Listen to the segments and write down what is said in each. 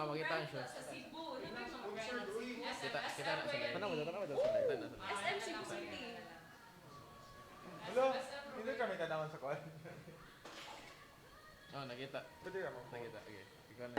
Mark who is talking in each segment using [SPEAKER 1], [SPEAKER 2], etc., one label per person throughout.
[SPEAKER 1] makita ang show.
[SPEAKER 2] Sa Cebu.
[SPEAKER 1] Kita na sa live.
[SPEAKER 3] Tanaw mo
[SPEAKER 1] Kita na sa live.
[SPEAKER 2] SM Cebu City.
[SPEAKER 3] Hello, hindi kami tanawan sa call.
[SPEAKER 1] Oh, nakita.
[SPEAKER 3] Pwede ka mo.
[SPEAKER 1] Nakita. Okay. Ikaw na.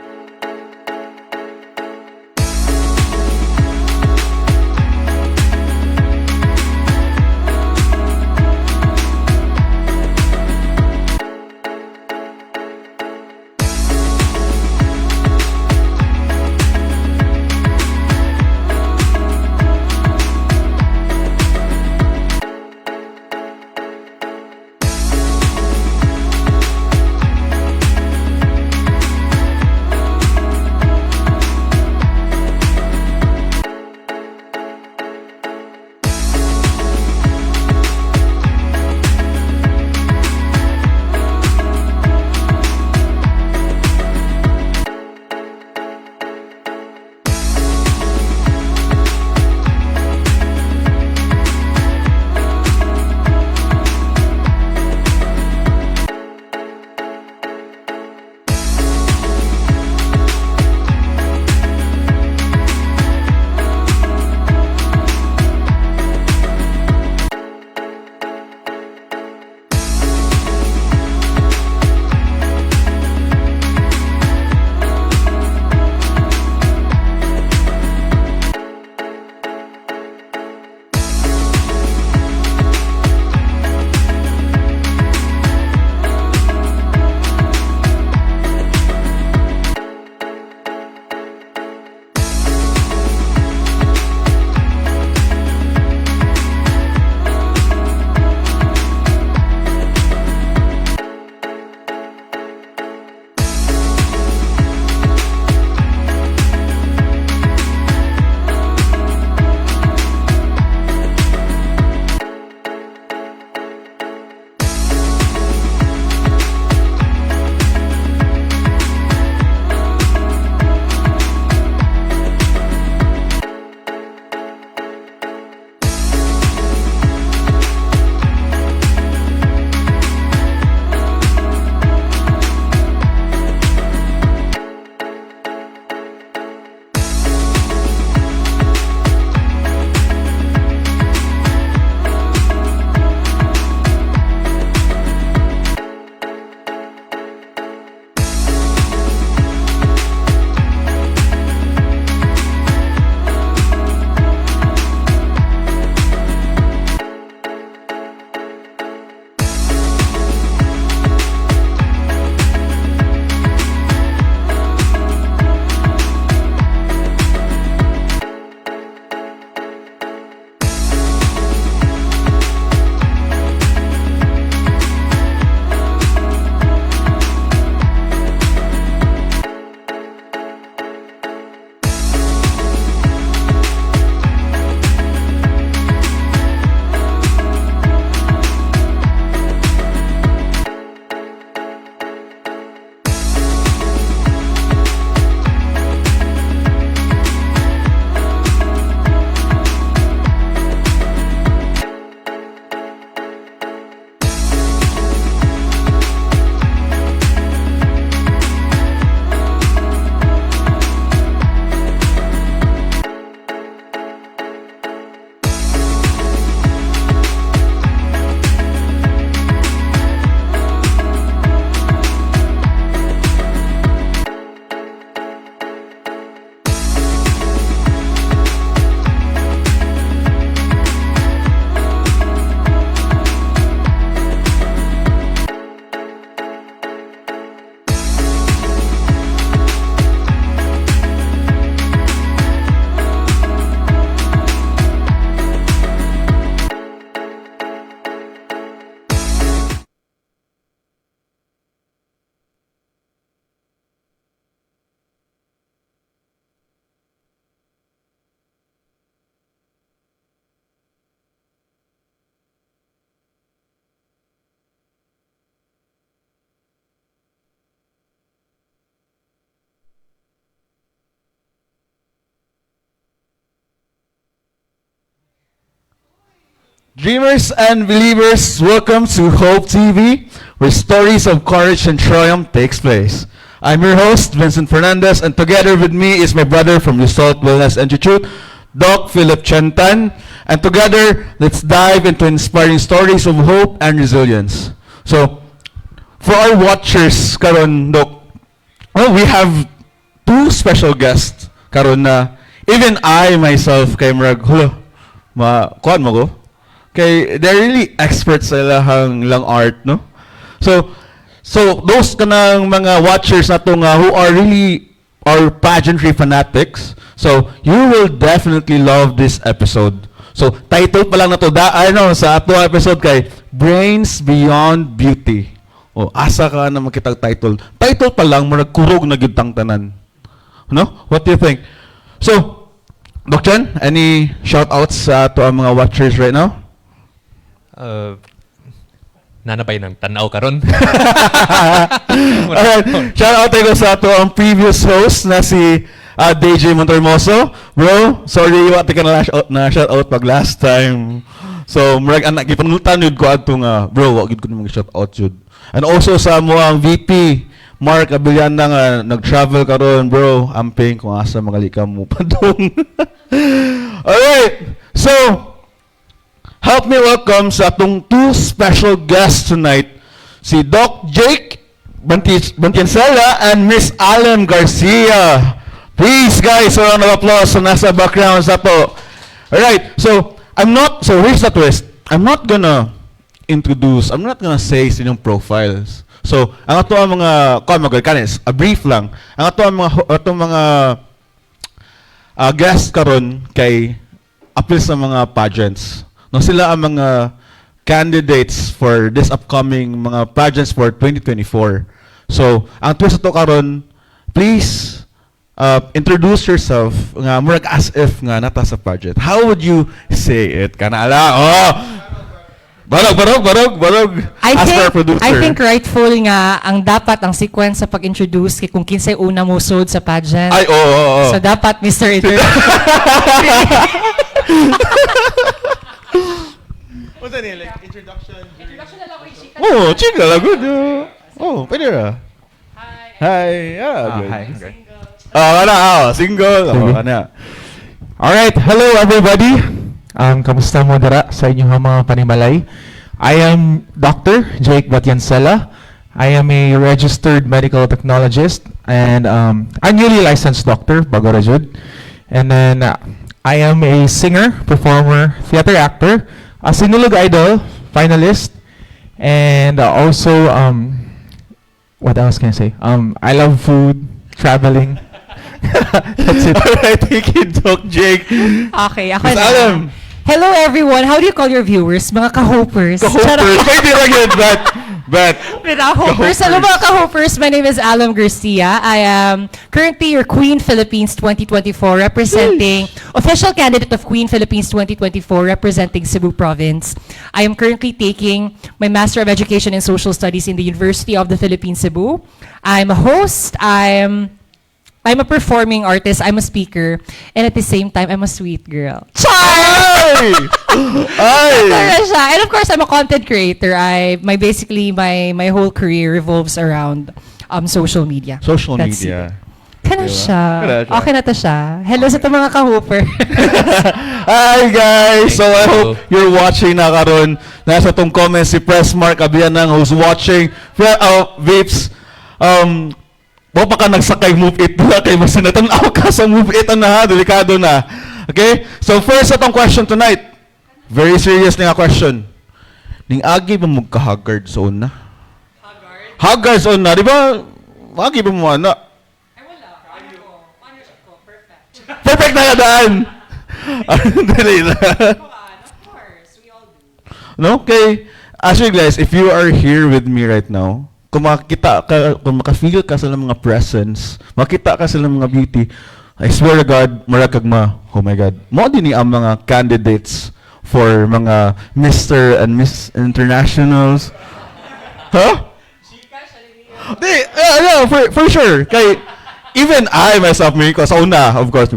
[SPEAKER 4] Dreamers and believers, welcome to Hope TV, where stories of courage and triumph takes place. I'm your host, Vincent Fernandez, and together with me is my brother from Result Wellness Institute, Doc Philip Chentan. And together, let's dive into inspiring stories of hope and resilience. So, for our watchers, karon Doc, we have two special guests karon na even I myself kay murag kuan mo ko. Kay they're really experts sa lahang lang art, no? So those kanang mga watchers nato nga who are really our pageantry fanatics, so you will definitely love this episode. So title pa lang nato sa ato episode kay Brains Beyond Beauty. O asa ka na makitag title. Title pa lang murag kurog na gyud tang tanan. No? What do you think? So Doc Chen, any shout outs to ang mga watchers right now?
[SPEAKER 2] Nanabay ng tanaw karon.
[SPEAKER 4] Alright, shout out tayo sa ato ang previous host na si DJ Montermoso. Bro, sorry wati ka na shout out pag last time. So, murag anak gipanultan yun ko ato nga, bro, wag yun ko na mag-shout out yun. And also sa mo ang VP, Mark Abiliana nga nag-travel karon, bro. Amping kung asa magalika mo pa dong. Alright, so help me welcome sa atong two special guests tonight, si Doc Jake Bantiansela and Miss Alem Garcia. Please guys, a round of applause sa nasa background sa to. Alright, so here's the twist. I'm not gonna say sa inyong profiles. So, ang ato ang mga kanis, a brief lang. Ang ato ang mga guests karon kay appeal sa mga pageants. No, sila ang mga candidates for this upcoming mga pageants for 2024. So, ang twist ato karon, please introduce yourself nga murag as if nga nata sa pageant. How would you say it? Kanala. Oh. Barog.
[SPEAKER 5] I think rightful nga ang dapat ang sequence sa pag-introduce kay kung kinsay una mo sud sa pageant.
[SPEAKER 4] Ay, oo.
[SPEAKER 5] So dapat Mr.
[SPEAKER 3] What's that name? Like introduction?
[SPEAKER 5] Introduction na lang kay Chika.
[SPEAKER 4] Oh, chika la good. Pwede ra. Hi. Yeah, good.
[SPEAKER 3] Hi.
[SPEAKER 4] Single.
[SPEAKER 6] Alright, hello everybody. Kamusta mo dara sa inyong mga panimalay? I am Dr. Jake Batiansela. I am a registered medical technologist and a newly licensed doctor, bago ra jud. And then I am a singer, performer, theater actor, a Sinulog Idol finalist, and also what else can I say? I love food, traveling.
[SPEAKER 4] That's it. Alright, thank you, Doc Jake.
[SPEAKER 5] Okay, ako
[SPEAKER 4] Miss
[SPEAKER 5] na.
[SPEAKER 4] Alem.
[SPEAKER 5] Hello everyone. How do you call your viewers? Mga ka-hopers.
[SPEAKER 4] Ka-hopers. Pwede lang yun, but
[SPEAKER 5] Ka-hopers. Hello mga ka-hopers. My name is Alem Garcia. I am currently your Queen Philippines 2024 representing, official candidate of Queen Philippines 2024 representing Cebu Province. I am currently taking my Master of Education in Social Studies in the University of the Philippines, Cebu. I'm a host. I'm a performing artist, I'm a speaker, and at the same time, I'm a sweet girl.
[SPEAKER 4] Ay!
[SPEAKER 5] And of course, I'm a content creator. My whole career revolves around social media.
[SPEAKER 4] Social
[SPEAKER 5] That's
[SPEAKER 4] media.
[SPEAKER 5] Kana siya.
[SPEAKER 4] Kana siya.
[SPEAKER 5] Okay na to siya. Hello sa to mga ka-hooper.
[SPEAKER 4] Hi guys! So I hope you're watching na karon. Nasa tong comments si Press Mark Abianang who's watching. Vapes, mo pa ka nagsakay move it na kay mas natanaw ka sa move it na ha, delikado na. Okay? So first atong question tonight. Very serious nga question. Ning agi ba mo ka-haggard sa una? Haggard sa una, di ba? Agi ba mo ana?
[SPEAKER 5] Ay wala. Paano ko? Perfect.
[SPEAKER 4] Perfect na kadaan. Dali na.
[SPEAKER 5] Of course, we all do.
[SPEAKER 4] No? Okay. Actually guys, if you are here with me right now, kung maka-feel ka sa mga presence, makita ka sa mga beauty, I swear to God, marakag oh my God, mo din ni ang mga candidates for mga Mr. and Miss Internationals. Huh? Di, for sure. Kay, even I myself, sa una, of course,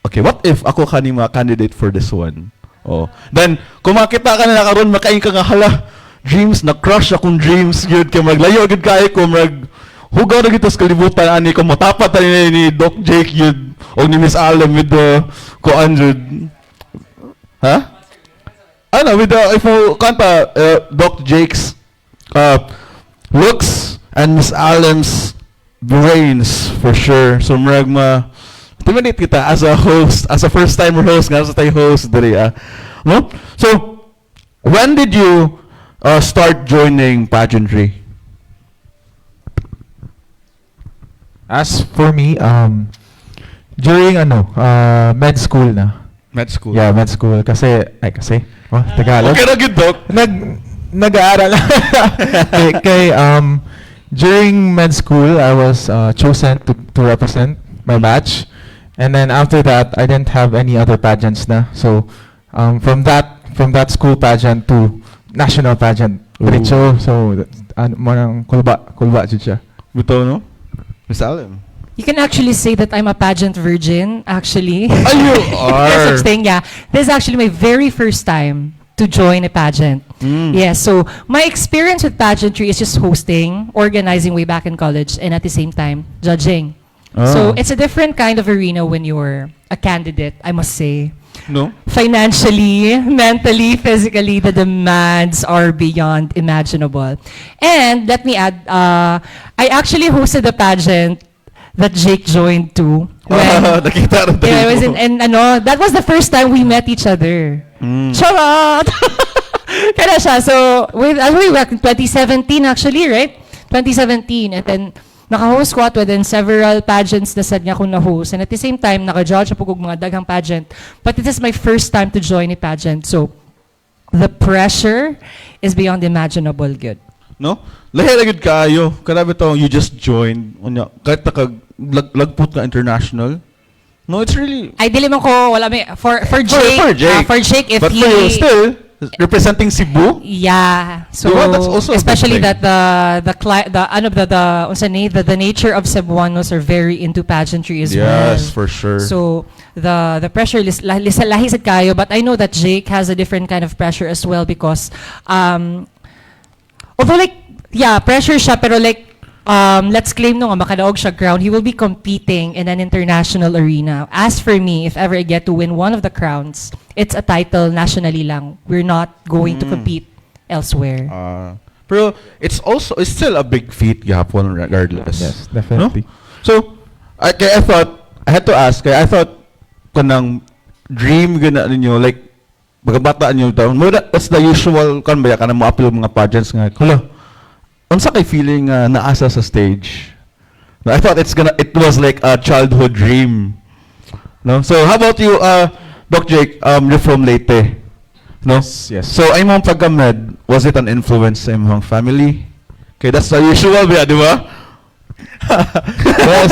[SPEAKER 4] okay, what if ako kanima candidate for this one? Oh. Then, kung makita ka na karon makain ka nga, hala, dreams, na-crush akong dreams, yun, kaya maglayo, agad kaya ko, hugaw na gitas kalibutan ani ko motapat ni Doc Jake yun o ni Miss Allen with the kuan jud. Ha? Ano with the if kanta Doc Jake's looks and Miss Allen's brains for sure. So murag timanit kita as a host, as a first timer host nga sa tayo host diri no? So when did you start joining pageantry?
[SPEAKER 6] As for me, during med school na.
[SPEAKER 4] Med school.
[SPEAKER 6] Yeah, med school. Tagalog.
[SPEAKER 4] Okay na good, Doc.
[SPEAKER 6] Nag-aaral. During med school, I was chosen to represent my batch. And then after that, I didn't have any other pageants na. So, from that school pageant to national pageant. Diretso. So, manang kulba jud siya.
[SPEAKER 4] Bitaw, no? Miss Allen.
[SPEAKER 5] You can actually say that I'm a pageant virgin, actually.
[SPEAKER 4] Oh, you
[SPEAKER 5] There's
[SPEAKER 4] are.
[SPEAKER 5] such thing, yeah. This is actually my very first time to join a pageant. Yeah, so my experience with pageantry is just hosting, organizing way back in college, and at the same time, judging. So it's a different kind of arena when you're a candidate, I must say.
[SPEAKER 4] No?
[SPEAKER 5] Financially, mentally, physically, the demands are beyond imaginable. And let me add, I actually hosted a pageant that Jake joined to.
[SPEAKER 4] Nakita rin
[SPEAKER 5] Yeah, it was
[SPEAKER 4] tayo.
[SPEAKER 5] that was the first time we met each other. Charot! Kaya siya. So, as we back in 2017 actually, right? 2017. And then, naka-host ko at within several pageants na sad niya akong na-host. And at the same time, naka-judge ako kung mga daghang pageant. But it is my first time to join a pageant. So, the pressure is beyond imaginable good.
[SPEAKER 4] No? Lahi na good kaayo. Kanabi to, you just joined. Kahit lagput ka international. No, it's really...
[SPEAKER 5] Ay, dili man ko, wala may, for Jake, for Jake, if
[SPEAKER 4] but
[SPEAKER 5] he...
[SPEAKER 4] for you, still, representing Cebu?
[SPEAKER 5] Yeah. So,
[SPEAKER 4] Diba? That's also a big
[SPEAKER 5] especially
[SPEAKER 4] thing.
[SPEAKER 5] that the nature of Cebuanos are very into pageantry as well.
[SPEAKER 4] Yes, for sure.
[SPEAKER 5] So, the pressure, lahi sad kayo, but I know that Jake has a different kind of pressure as well because, although like, yeah, pressure siya, pero like, let's claim no nga makadaog siya crown, he will be competing in an international arena. As for me, if ever I get to win one of the crowns, it's a title nationally lang. We're not going to compete elsewhere.
[SPEAKER 4] Pero it's still a big feat gihapon regardless.
[SPEAKER 6] Yes, definitely.
[SPEAKER 4] No? So, I had to ask, I thought kanang dream gana ninyo, like, bagabata ninyo taon, what's the usual, kan ba, kanang mo appeal mga pageants nga, hala, unsa kay feeling naasa sa stage? I thought it was like a childhood dream. No? So, how about you, Doc Jake, you're from Leyte? No?
[SPEAKER 6] Yes.
[SPEAKER 4] So, ay mong pagka-med, was it an influence sa imong family? Okay, that's the usual ba, di ba?
[SPEAKER 6] Yes,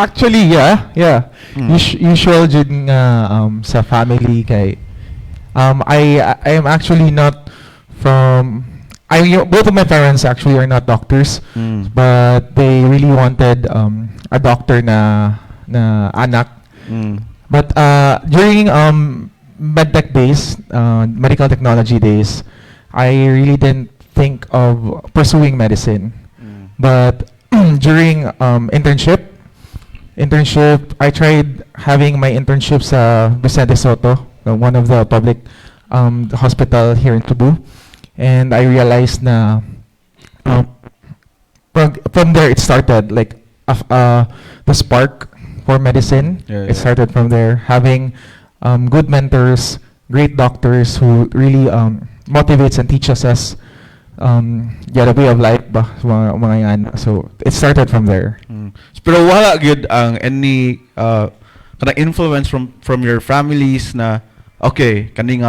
[SPEAKER 6] actually, yeah. Usual jud nga sa family kay I am actually not from both of my parents actually are not doctors, but they really wanted a doctor na anak. But during medtech days, medical technology days, I really didn't think of pursuing medicine. But during internship, I tried having my internship sa Vicente Soto, one of the public hospital here in Cebu. And I realized na from there it started, like the spark for medicine. It started from there, having good mentors, great doctors who really motivates and teaches us the way of life ba mga yan. So it started from there.
[SPEAKER 4] Pero wala good ang any kanang influence from your families na okay, kani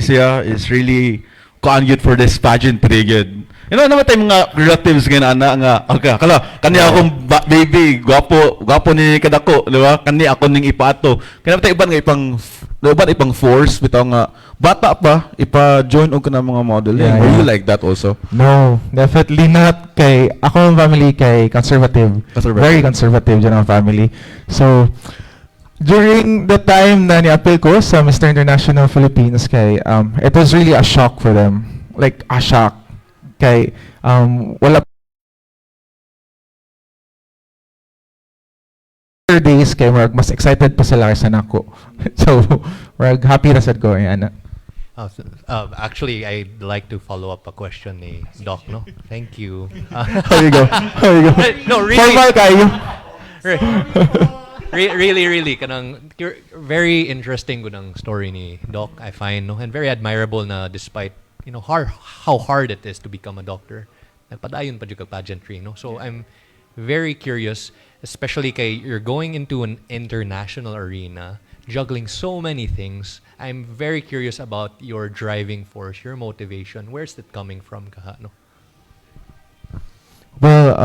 [SPEAKER 4] siya is really kuan good for this pageantry good. You know, naman tayo mga relatives nga nga okay, kani akong baby, gwapo ni kadako, di ba? Kani ako ning ipato. Kaya tayo ipang force bitaw nga bata pa ipa-join og kana mga modeling.
[SPEAKER 6] Yeah,
[SPEAKER 4] Were you
[SPEAKER 6] yeah.
[SPEAKER 4] like that also?
[SPEAKER 6] No, definitely not. Kay ako ang family kay conservative. Very conservative dyan ang family. So during the time na ni-appeal ko sa Mr. International Philippines kay it was really a shock for them. Like a shock. Kay wala days kay murag mas excited pa sila kaysa nako. So murag happy ra sad ko ana.
[SPEAKER 2] Actually, I'd like to follow up a question ni Doc, no? Thank you.
[SPEAKER 6] How you go? How you go?
[SPEAKER 2] No, really.
[SPEAKER 6] Formal kayo.
[SPEAKER 2] Really, kanang very interesting gunang story ni Doc, I find, no? And very admirable na despite, how hard it is to become a doctor. Nagpadayon pa jud kag pageantry, no? So I'm very curious, especially kay you're going into an international arena, juggling so many things. I'm very curious about your driving force, your motivation. Where's it coming from, kahano?
[SPEAKER 6] Well,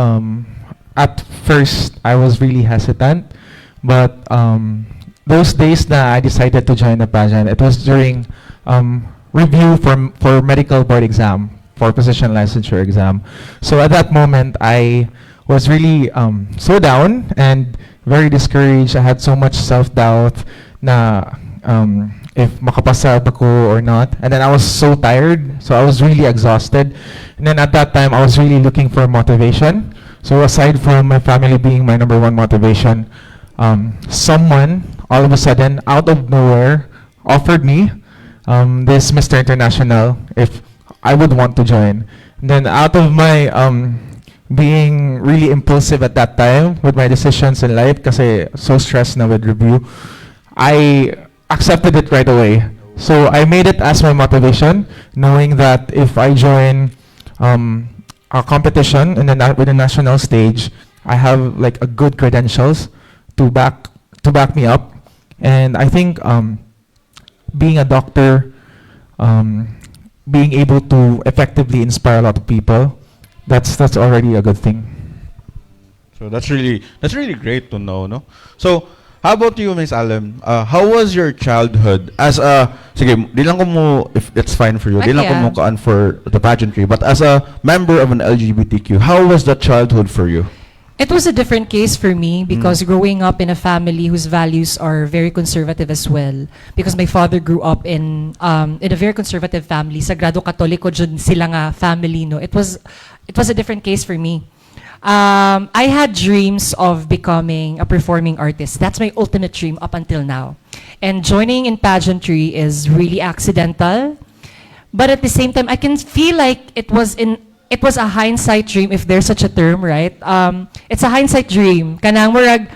[SPEAKER 6] at first I was really hesitant, but those days that I decided to join the pageant, it was during review for medical board exam, for physician licensure exam. So at that moment, I was really so down and very discouraged. I had so much self-doubt na if makapasa ako or not. And then I was so tired, so I was really exhausted. And then at that time, I was really looking for motivation. So aside from my family being my number one motivation, someone all of a sudden, out of nowhere, offered me this Mr. International if I would want to join. And then out of my being really impulsive at that time with my decisions in life, kasi so stressed na with review, I accepted it right away. So I made it as my motivation, knowing that if I join a competition in with the national stage, I have like a good credentials to back me up. And I think being a doctor, being able to effectively inspire a lot of people, that's already a good thing.
[SPEAKER 4] So that's really great to know, no? So how about you, Miss Alam? How was your childhood as a, sige, di lang ko mo, if it's fine for you, di lang ko mo kaan for the pageantry, but as a member of an LGBTQ, how was that childhood for you?
[SPEAKER 5] It was a different case for me because growing up in a family whose values are very conservative as well. Because my father grew up in a very conservative family, Sagrado Katoliko jud sila nga family, no. It was a different case for me. I had dreams of becoming a performing artist. That's my ultimate dream up until now. And joining in pageantry is really accidental. But at the same time, I can feel like it was a hindsight dream, if there's such a term, right? It's a hindsight dream. Kanang murag,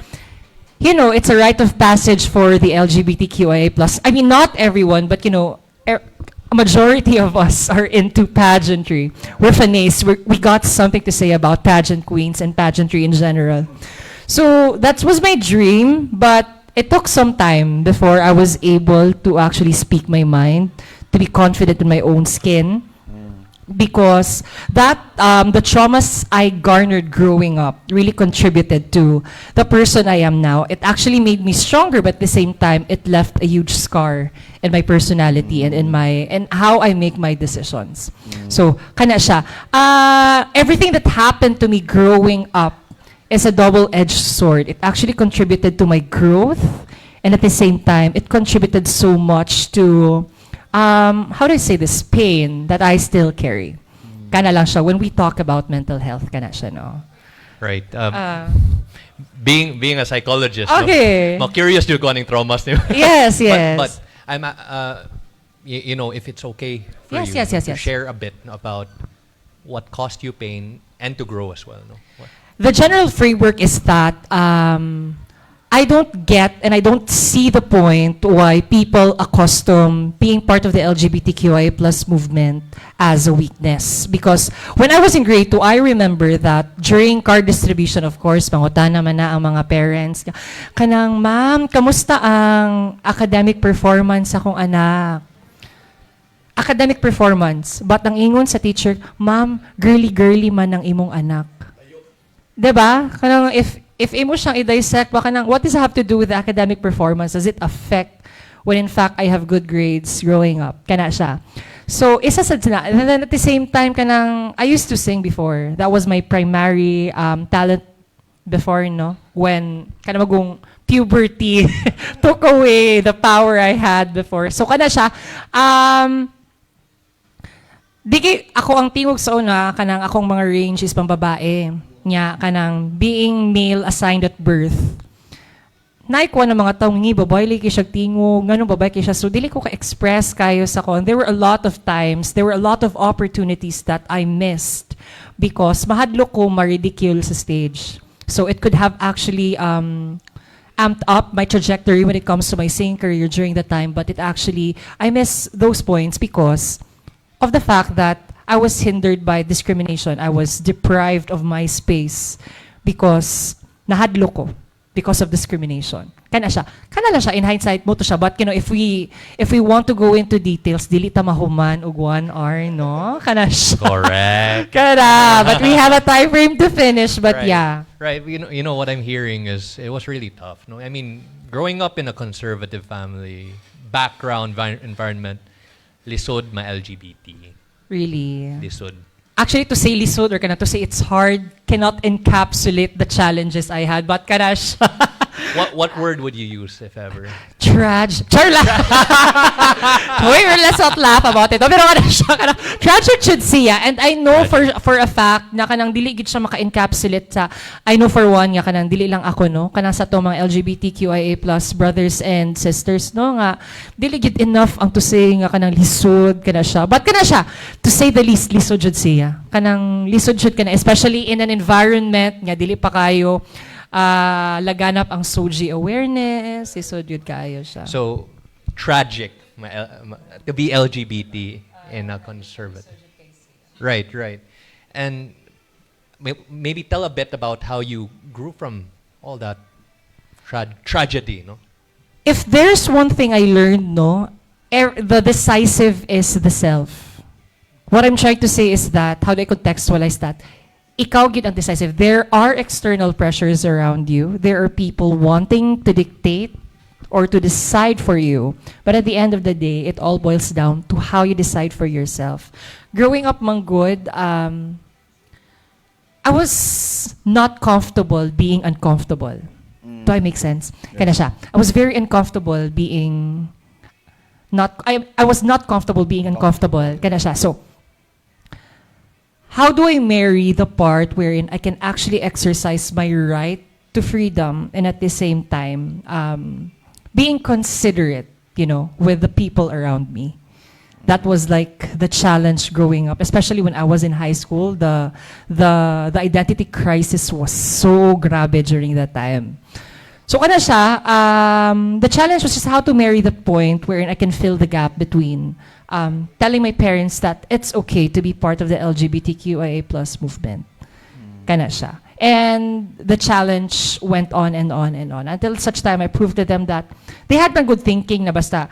[SPEAKER 5] it's a rite of passage for the LGBTQIA+. I mean, not everyone, but a majority of us are into pageantry. We're fanés. We got something to say about pageant queens and pageantry in general. So that was my dream, but it took some time before I was able to actually speak my mind, to be confident in my own skin. Because the traumas I garnered growing up really contributed to the person I am now. It actually made me stronger, but at the same time, it left a huge scar in my personality and how I make my decisions. So, kana siya. Everything that happened to me growing up is a double-edged sword. It actually contributed to my growth, and at the same time, it contributed so much to how do I say this, pain that I still carry. Kana lang siya. When we talk about mental health, kana siya, no?
[SPEAKER 2] Right. Being a psychologist,
[SPEAKER 5] okay.
[SPEAKER 2] no? Curious yung kuning traumas niyo.
[SPEAKER 5] Yes, yes.
[SPEAKER 2] But I'm, if it's okay for
[SPEAKER 5] Yes,
[SPEAKER 2] you
[SPEAKER 5] yes, yes,
[SPEAKER 2] to
[SPEAKER 5] yes.
[SPEAKER 2] share a bit about what caused you pain and to grow as well, no?
[SPEAKER 5] The general framework is that I don't get and I don't see the point why people accustom being part of the LGBTQIA+ movement as a weakness. Because when I was in grade 2, I remember that during card distribution, of course, pangutan naman na ang mga parents. Kanang, ma'am, kamusta ang academic performance akong anak? Academic performance. But ang ingon sa teacher, ma'am, girly-girly man ang imong anak. Diba? Kanang if imo siyang i-dissect, baka nang, what does it have to do with the academic performance? Does it affect when in fact I have good grades growing up? Kana siya. So, isa sa sila. And then at the same time, kanang, I used to sing before. That was my primary talent before, no? When kana magong puberty took away the power I had before. So, kana siya. Ako ang tingog sa una, kanang akong mga range is pambabae. Nya kanang being male assigned at birth. naikuha ng mga taong ngi, babae lagi siya tingog, ganun babae kay siya. So, dili ko ka-express kayo sa ko. And there were a lot of times, there were a lot of opportunities that I missed because mahadlo ko ma-ridicule sa stage. So, it could have actually amped up my trajectory when it comes to my singing career during the time, but it actually, I miss those points because of the fact that I was hindered by discrimination. I was deprived of my space because nahadlo ko because of discrimination. Kana lang siya in hindsight mo to siya, but if we want to go into details, dili ta mahuman og 1 hour, no? Kana siya.
[SPEAKER 2] Correct.
[SPEAKER 5] Kana, but we have a time frame to finish, but
[SPEAKER 2] Right.
[SPEAKER 5] yeah.
[SPEAKER 2] Right. You know what I'm hearing is it was really tough. No, I mean, growing up in a conservative family background environment, lisod ma LGBT.
[SPEAKER 5] Really.
[SPEAKER 2] Lisod.
[SPEAKER 5] Actually, to say lisod or to say it's hard cannot encapsulate the challenges I had, but kana siya.
[SPEAKER 2] What word would you use if ever?
[SPEAKER 5] Charla. Wait, let's not laugh about it. Pero kana siya, tragic should siya. And I know for a fact na kanang dili gid siya maka-encapsulate sa, I know for one nga kanang dili lang ako, no? Kanang sa to mga LGBTQIA+ brothers and sisters, no? Nga dili gid enough ang to say nga kanang lisod kana siya. But kana siya, to say the least, lisod jud siya. Kanang lisod jud kana, especially in an environment nga dili pa kayo laganap ang SOGI awareness, lisod yun kayo siya.
[SPEAKER 2] So, tragic to be LGBT in a conservative. Right. And maybe tell a bit about how you grew from all that tragedy, no?
[SPEAKER 5] If there's one thing I learned, no, the decisive is the self. What I'm trying to say is that, how do I contextualize that? Ikaw gid ang decisive. There are external pressures around you. There are people wanting to dictate or to decide for you. But at the end of the day, it all boils down to how you decide for yourself. Growing up manggod, I was not comfortable being uncomfortable. Do I make sense? Kana siya. I was very uncomfortable being I was not comfortable being uncomfortable. Kana siya. So, how do I marry the part wherein I can actually exercise my right to freedom and at the same time being considerate, with the people around me? That was like the challenge growing up, especially when I was in high school. The identity crisis was so grabe during that time. So kana siya, the challenge was just how to marry the point wherein I can fill the gap between telling my parents that it's okay to be part of the LGBTQIA+ movement. Kana siya. And the challenge went on and on and on until such time I proved to them that they had my good thinking na basta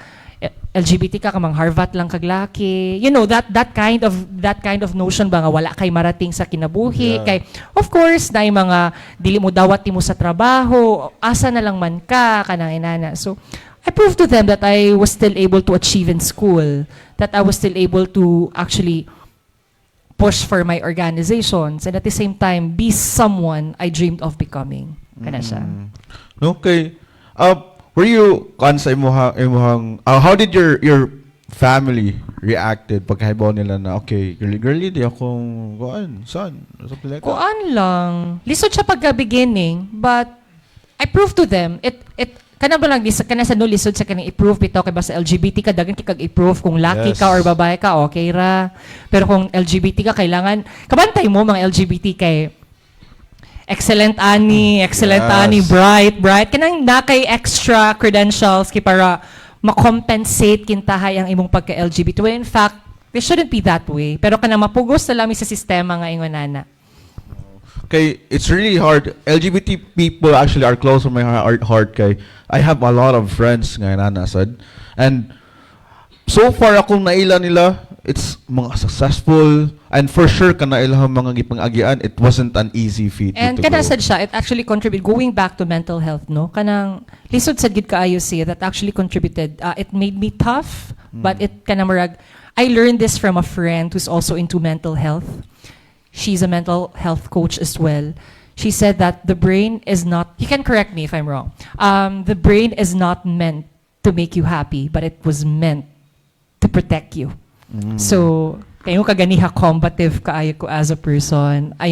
[SPEAKER 5] LGBT ka kamang harvat lang kaglaki. That kind of notion ba nga wala kay marating sa kinabuhi.
[SPEAKER 3] Yeah.
[SPEAKER 5] Kay of course na yung mga dili mo dawat mo sa trabaho, asa na lang man ka kanang inana. So I proved to them that I was still able to achieve in school, that I was still able to actually push for my organizations and at the same time be someone I dreamed of becoming. Kana siya.
[SPEAKER 4] Okay. Were you sa imuhang how did your family reacted pagkahibaw nila na okay, girly di akong son, something like that?
[SPEAKER 5] Kuan lang. Lisod siya pagka beginning, but I proved to them kana ba lang kana sa no lisod sa kaning i-prove bitaw kay basta LGBT ka dagan kay i-prove kung lucky ka or babae ka okay ra. Pero kung LGBT ka kailangan kabantay mo mga LGBT kay excellent ani, bright. Kanang nakay extra credentials kay para ma-compensate kintahay ang imong pagka-LGBT. Well, in fact, it shouldn't be that way. Pero kanang mapugos na lami sa sistema nga ingon nana.
[SPEAKER 4] Okay, it's really hard. LGBT people actually are close to my heart kay I have a lot of friends nga nanasad. And so far akong naila nila, it's mga successful and for sure kana ilang mga gipang-agian, it wasn't an easy feat.
[SPEAKER 5] And kana sad siya, it actually contributed going back to mental health, no? Kanang lisod sad gid kaayo siya that actually contributed. It made me tough, but it kana marag I learned this from a friend who's also into mental health. She's a mental health coach as well. She said that the brain is not, you can correct me if I'm wrong, the brain is not meant to make you happy, but it was meant to protect you. So, kayo kaganiha combative kaayo ko as a person. I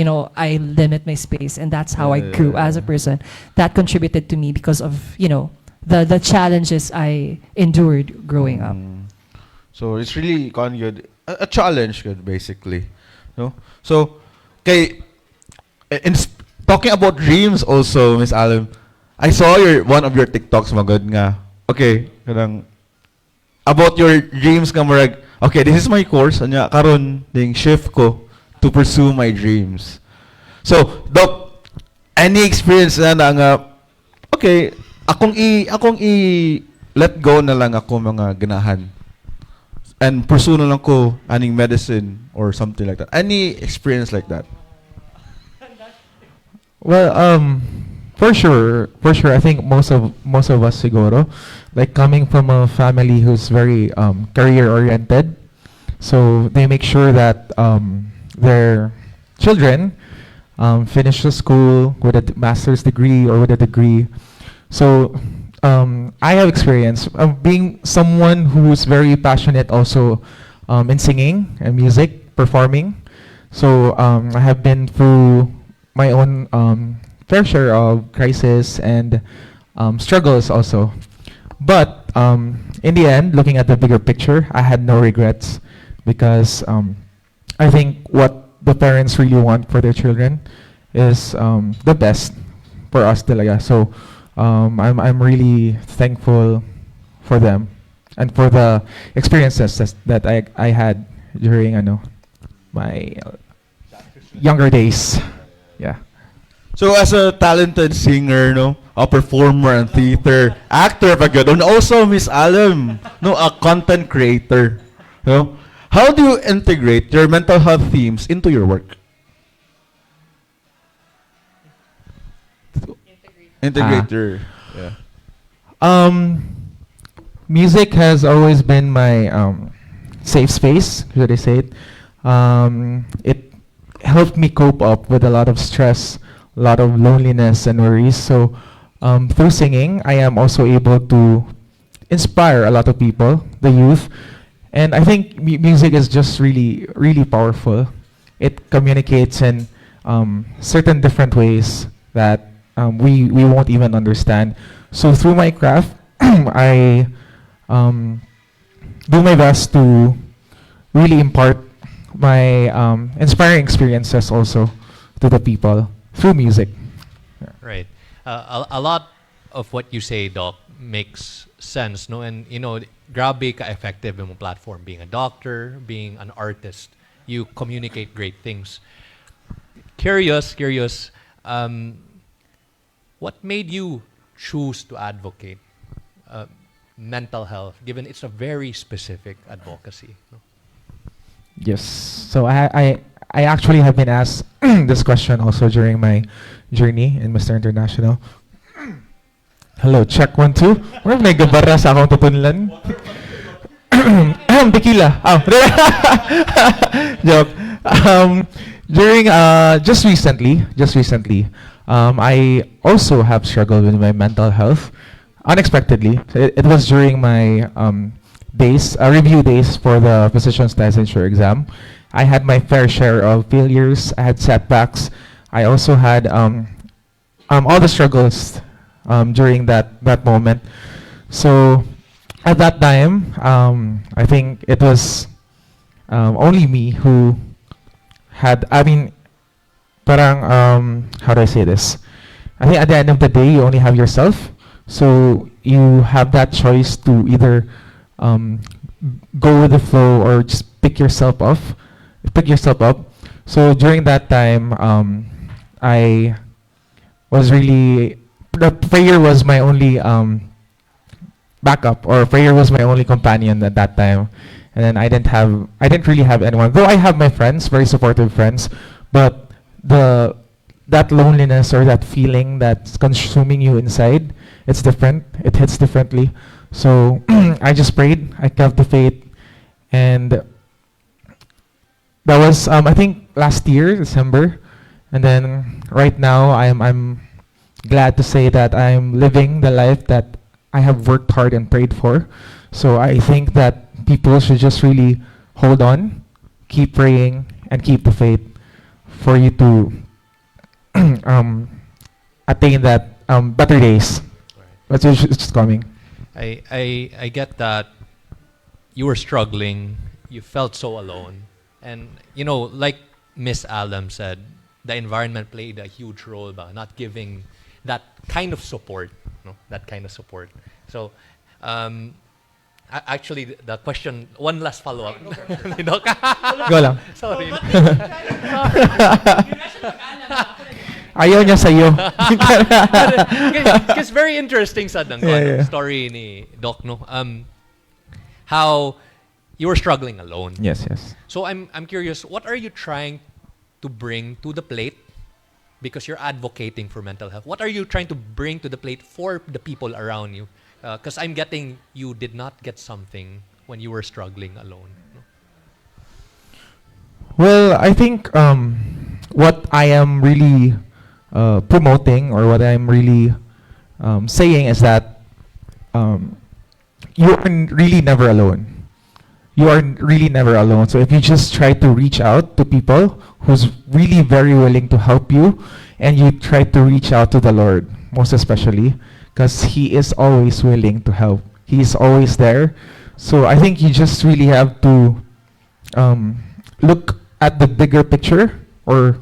[SPEAKER 5] limit my space, and that's how I grew as a person. That contributed to me because of, the challenges I endured growing up.
[SPEAKER 4] So it's really good, a challenge good basically, no? So, okay, talking about dreams also, Miss Alam, I saw one of your TikToks magod nga. Okay, kanang about your dreams nga murag, okay, this is my course anya karon ding shift ko to pursue my dreams. So, Doc, any experience na nga okay, akong i let go na lang ako mga ganahan and pursue na lang ko aning medicine or something like that. Any experience like that?
[SPEAKER 6] Well, for sure, I think most of us siguro, like coming from a family who's very career oriented, so they make sure that their children finish the school with a master's degree or with a degree. So I have experience being someone who's very passionate also in singing and music, performing. So I have been through my own fair share of crisis and struggles also. But in the end, looking at the bigger picture, I had no regrets because I think what the parents really want for their children is the best for us talaga. So I'm really thankful for them and for the experiences that I had during my younger days. Yeah.
[SPEAKER 4] So as a talented singer, no, a performer and theater actor, pagod, and also Miss Alam, no, a content creator, no. How do you integrate your mental health themes into your work? Integrate your, yeah.
[SPEAKER 6] Music has always been my safe space, should I say it. It helped me cope up with a lot of stress, a lot of loneliness and worries. So through singing, I am also able to inspire a lot of people, the youth. And I think music is just really, really powerful. It communicates in certain different ways that we won't even understand. So through my craft, I do my best to really impart my inspiring experiences also to the people through music.
[SPEAKER 2] Right. A lot of what you say, Doc, makes sense, no? And grabe ka effective yung platform, being a doctor, being an artist. You communicate great things. Curious, what made you choose to advocate mental health, given it's a very specific advocacy? No?
[SPEAKER 6] Yes. So I actually have been asked this question also during my journey in Mr. International. Hello, check 1, 2. Wala may gabara sa akong tutunlan. Tequila. Oh. Joke. During just recently, I also have struggled with my mental health unexpectedly. It was during my review days for the physician's licensure exam. I had my fair share of failures. I had setbacks. I also had all the struggles during that moment. So at that time, I think it was only me who had, parang, how do I say this? I think at the end of the day, you only have yourself. So you have that choice to either go with the flow or just pick yourself up. So during that time, I was really, the prayer was my only backup, or prayer was my only companion at that time. And then I didn't really have anyone. Though I have my friends, very supportive friends, but that loneliness or that feeling that's consuming you inside, it's different. It hits differently. So I just prayed. I kept the faith, and that was I think last year, December. And then right now, I'm glad to say that I'm living the life that I have worked hard and prayed for. So I think that people should just really hold on, keep praying and keep the faith for you to attain that better days. That's it's coming.
[SPEAKER 2] I get that you were struggling, you felt so alone. And, you know, like Miss Alam said, the environment played a huge role ba, not giving that kind of support, no? That kind of support. So, actually, the question, one last follow-up. Doc?
[SPEAKER 6] Go lang.
[SPEAKER 2] Sorry.
[SPEAKER 6] Ayaw niya sa'yo.
[SPEAKER 2] It's very interesting sa
[SPEAKER 6] Yeah.
[SPEAKER 2] story ni Doc, no? How you were struggling alone.
[SPEAKER 6] Yes, yes.
[SPEAKER 2] So I'm curious, what are you trying to bring to the plate? Because you're advocating for mental health. What are you trying to bring to the plate for the people around you? Because I'm getting you did not get something when you were struggling alone. No?
[SPEAKER 6] Well, I think what I am really promoting, or what I'm really saying, is that you are really never alone. You are really never alone. So if you just try to reach out to people who's really very willing to help you, and you try to reach out to the Lord, most especially, because He is always willing to help. He is always there. So I think you just really have to look at the bigger picture, or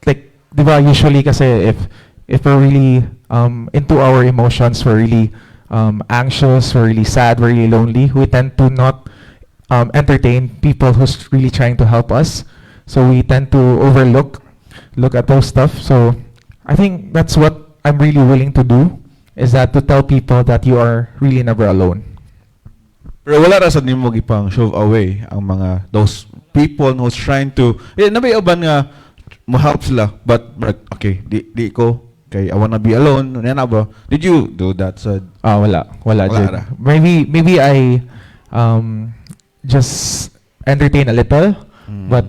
[SPEAKER 6] like, diba, usually kasi if we're really into our emotions, we're really anxious, we're really sad, we're really lonely, we tend to not entertain people who's really trying to help us. So we tend to look at those stuff. So I think that's what I'm really willing to do, is that to tell people that you are really never alone.
[SPEAKER 4] Pero wala ra sad nimo gipang shove away ang mga those people who's trying to nabay uban nga mo help sila, but okay, di ko kay I wanna be alone. Ano ba? Did you do that?
[SPEAKER 6] Wala Jed.
[SPEAKER 4] ra.
[SPEAKER 6] Maybe I just entertain a little, but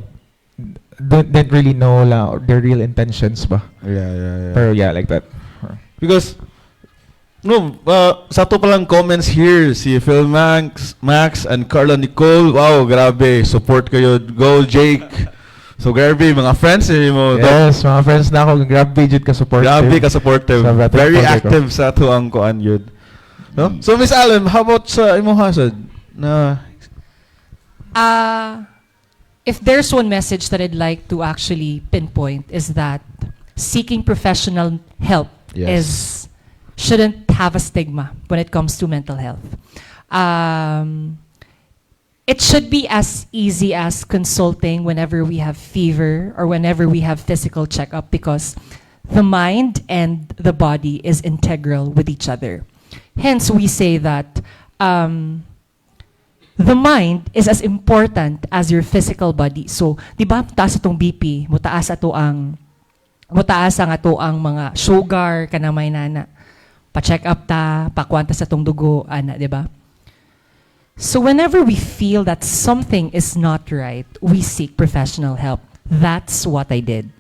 [SPEAKER 6] didn't really know their real intentions ba.
[SPEAKER 4] Yeah.
[SPEAKER 6] Pero yeah, like that.
[SPEAKER 4] Because no, sa to palang comments here, si Phil Max and Carla Nicole, wow, grabe, support kayo. Go Jake. So grabe, mga friends mo.
[SPEAKER 6] Yes, mga friends na ako, grabe jud ka supportive.
[SPEAKER 4] Grabe ka supportive.
[SPEAKER 6] Sa Battle
[SPEAKER 4] Very
[SPEAKER 6] Project
[SPEAKER 4] active sa tuang kuan yun. No? So Miss Alan, how about sa imong hasad na
[SPEAKER 5] If there's one message that I'd like to actually pinpoint, is that seeking professional help shouldn't have a stigma when it comes to mental health. It should be as easy as consulting whenever we have fever or whenever we have physical checkup, because the mind and the body is integral with each other. Hence, we say that the mind is as important as your physical body. So, di ba, taas atong BP, mutaas ang ato ang mga sugar, kanamay nana. Pa-check up ta, pakwanta sa atong dugo, ana, di ba? So, whenever we feel that something is not right, we seek professional help. That's what I did.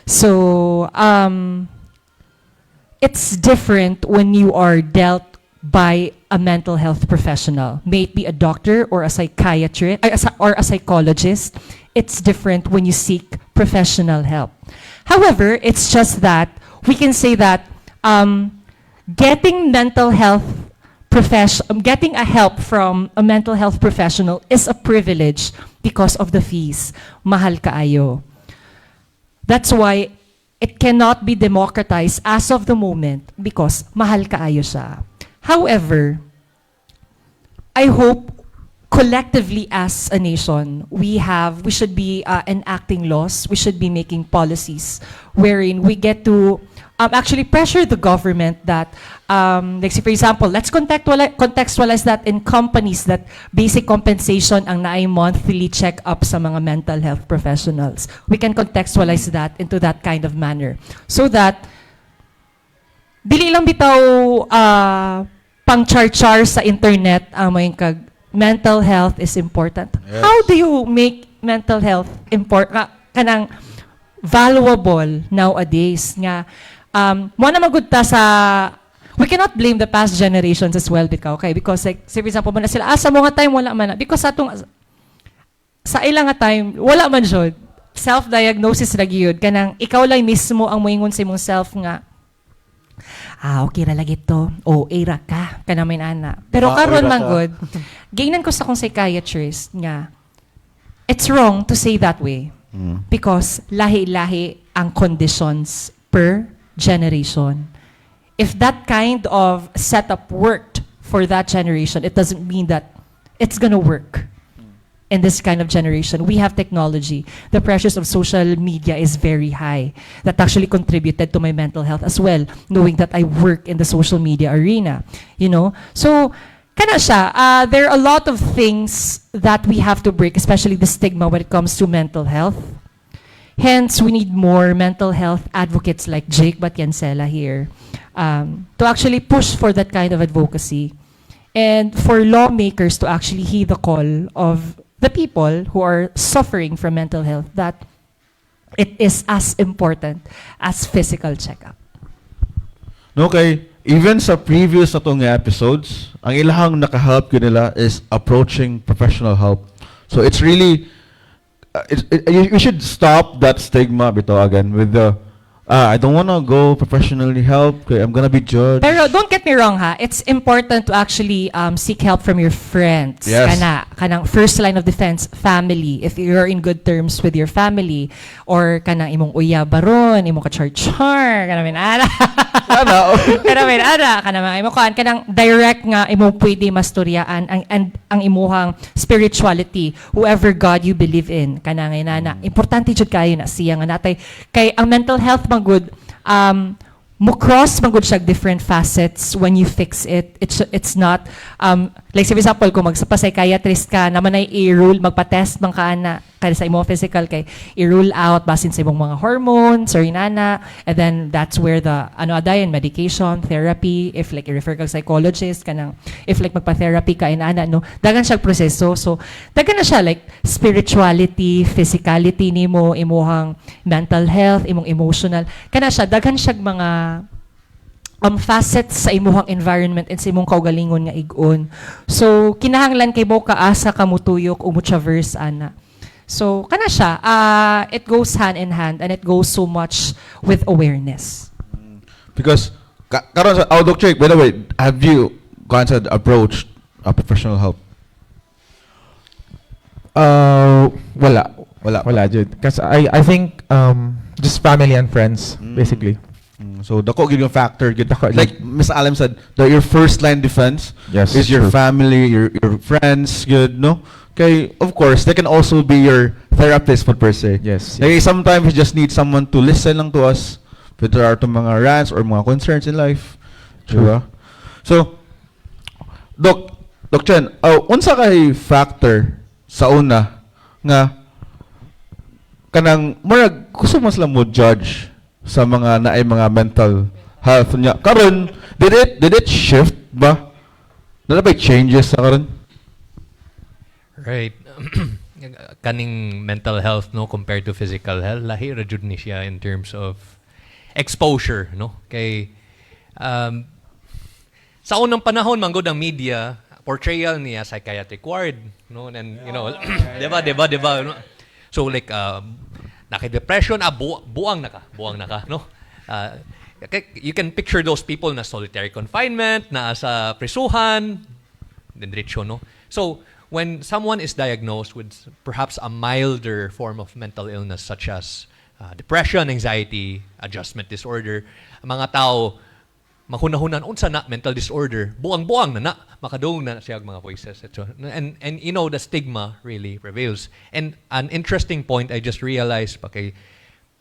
[SPEAKER 5] So, it's different when you are dealt by a mental health professional, may it be a doctor or a psychiatrist or a psychologist. It's different when you seek professional help. However, it's just that we can say that getting getting a help from a mental health professional is a privilege because of the fees. Mahal kaayo. That's why it cannot be democratized as of the moment, because mahal kaayo siya. However, I hope collectively as a nation, we should be enacting laws, we should be making policies wherein we get to actually pressure the government that, like say for example, let's contextualize that in companies that basic compensation ang naay monthly check-up sa mga mental health professionals. We can contextualize that into that kind of manner. So that, dili lang bitaw pang-char-char sa internet ang mga mental health is important.
[SPEAKER 4] Yes.
[SPEAKER 5] How do you make mental health kanang valuable nowadays nga mo na magudta sa we cannot blame the past generations as well bitaw, okay, because like say for example man sila sa mga time wala man na, because atong sa ilang nga time, wala man jud. Self-diagnosis ra gyud kanang ikaw lang mismo ang moingon sa imong self nga okay ra lagi to. O era ka kana may ana. Pero karon
[SPEAKER 3] Oy ra
[SPEAKER 5] man
[SPEAKER 3] ka.
[SPEAKER 5] good. Gingnan ko sa akong psychiatrist nga it's wrong to say that way because lahi-lahi ang conditions per generation. If that kind of setup worked for that generation, it doesn't mean that it's gonna work in this kind of generation. We have technology. The pressures of social media is very high. That actually contributed to my mental health as well, knowing that I work in the social media arena. You know? So, kana siya, there are a lot of things that we have to break, especially the stigma when it comes to mental health. Hence, we need more mental health advocates like Jake Batyansela here to actually push for that kind of advocacy and for lawmakers to actually heed the call of the people who are suffering from mental health that it is as important as physical checkup.
[SPEAKER 4] Okay, even sa previous na tong episodes, ang ilahang nakahelp ko nila is approaching professional help. So it's really, you should stop that stigma bito again with the, I don't want to go professionally help, okay, I'm gonna be judged.
[SPEAKER 5] Pero don't get me wrong ha, it's important to actually seek help from your friends.
[SPEAKER 4] Yes.
[SPEAKER 5] Kanang first line of defense, family. If you're in good terms with your family, or kanang imong uya baron, imong ka-char-char, kanang minara. Kanang minara, kanang mga imong kanang direct nga imong pwede mastoryaan ang imuhang spirituality, whoever God you believe in. Kanang inana. Importante jud kayo na siya nga natay kay ang mental health good mo cross man good siya different facets when you fix it. It's not like for example kung magsa-psychiatrist ka naman ay i-rule magpa-test man ka ana kaya sa imong physical kay i-rule out basin sa imong mga hormones or inana, and then that's where the adayon medication therapy if like i-refer ka psychologist kanang if like magpa-therapy ka inana no dagan siya proseso. So dagan na siya like spirituality, physicality nimo, imuhang mental health, imong emotional kana siya daghan siya mga facets sa imuhang environment and sa imong kaugalingon nga ig-on. So kinahanglan kay mo kaasa ka mutuyok o muchaverse ana. So kana siya, it goes hand in hand and it goes so much with awareness.
[SPEAKER 4] Because, karon sa, Doc Jake, by the way, have you gone to approach a professional help?
[SPEAKER 6] Wala, Jud. Kasi I think just family and friends, basically.
[SPEAKER 4] So, dako gyud yung factor.
[SPEAKER 6] Dako,
[SPEAKER 4] Like Miss Alam said, your first line defense
[SPEAKER 6] Yes,
[SPEAKER 4] is your
[SPEAKER 6] true.
[SPEAKER 4] family, your friends, good, no? Okay, of course, they can also be your therapist per se.
[SPEAKER 6] Yes.
[SPEAKER 4] Like, sometimes we just need someone to listen lang to us if there are to mga rants or mga concerns in life.
[SPEAKER 6] True.
[SPEAKER 4] Diba? So, Doc Chen, unsa kay factor sa una nga kanang murag gusto mas lang mo judge sa mga naay mga mental health niya. Karon, did it shift ba? Na ba changes sa karon?
[SPEAKER 2] Right. Kaning mental health no compared to physical health lahi ra jud ni siya in terms of exposure no kay sa unang panahon manggod ang media portrayal niya psychiatric ward no and you know diba no? So like naka-depression buang na ka no you can picture those people na solitary confinement na sa prisuhan diretso no. So when someone is diagnosed with perhaps a milder form of mental illness such as depression, anxiety, adjustment disorder, ang mga tao mahuna-hunan unsa na mental disorder, buang-buang na makadung na siya mga voices etc. And you know the stigma really prevails. And an interesting point I just realized okay,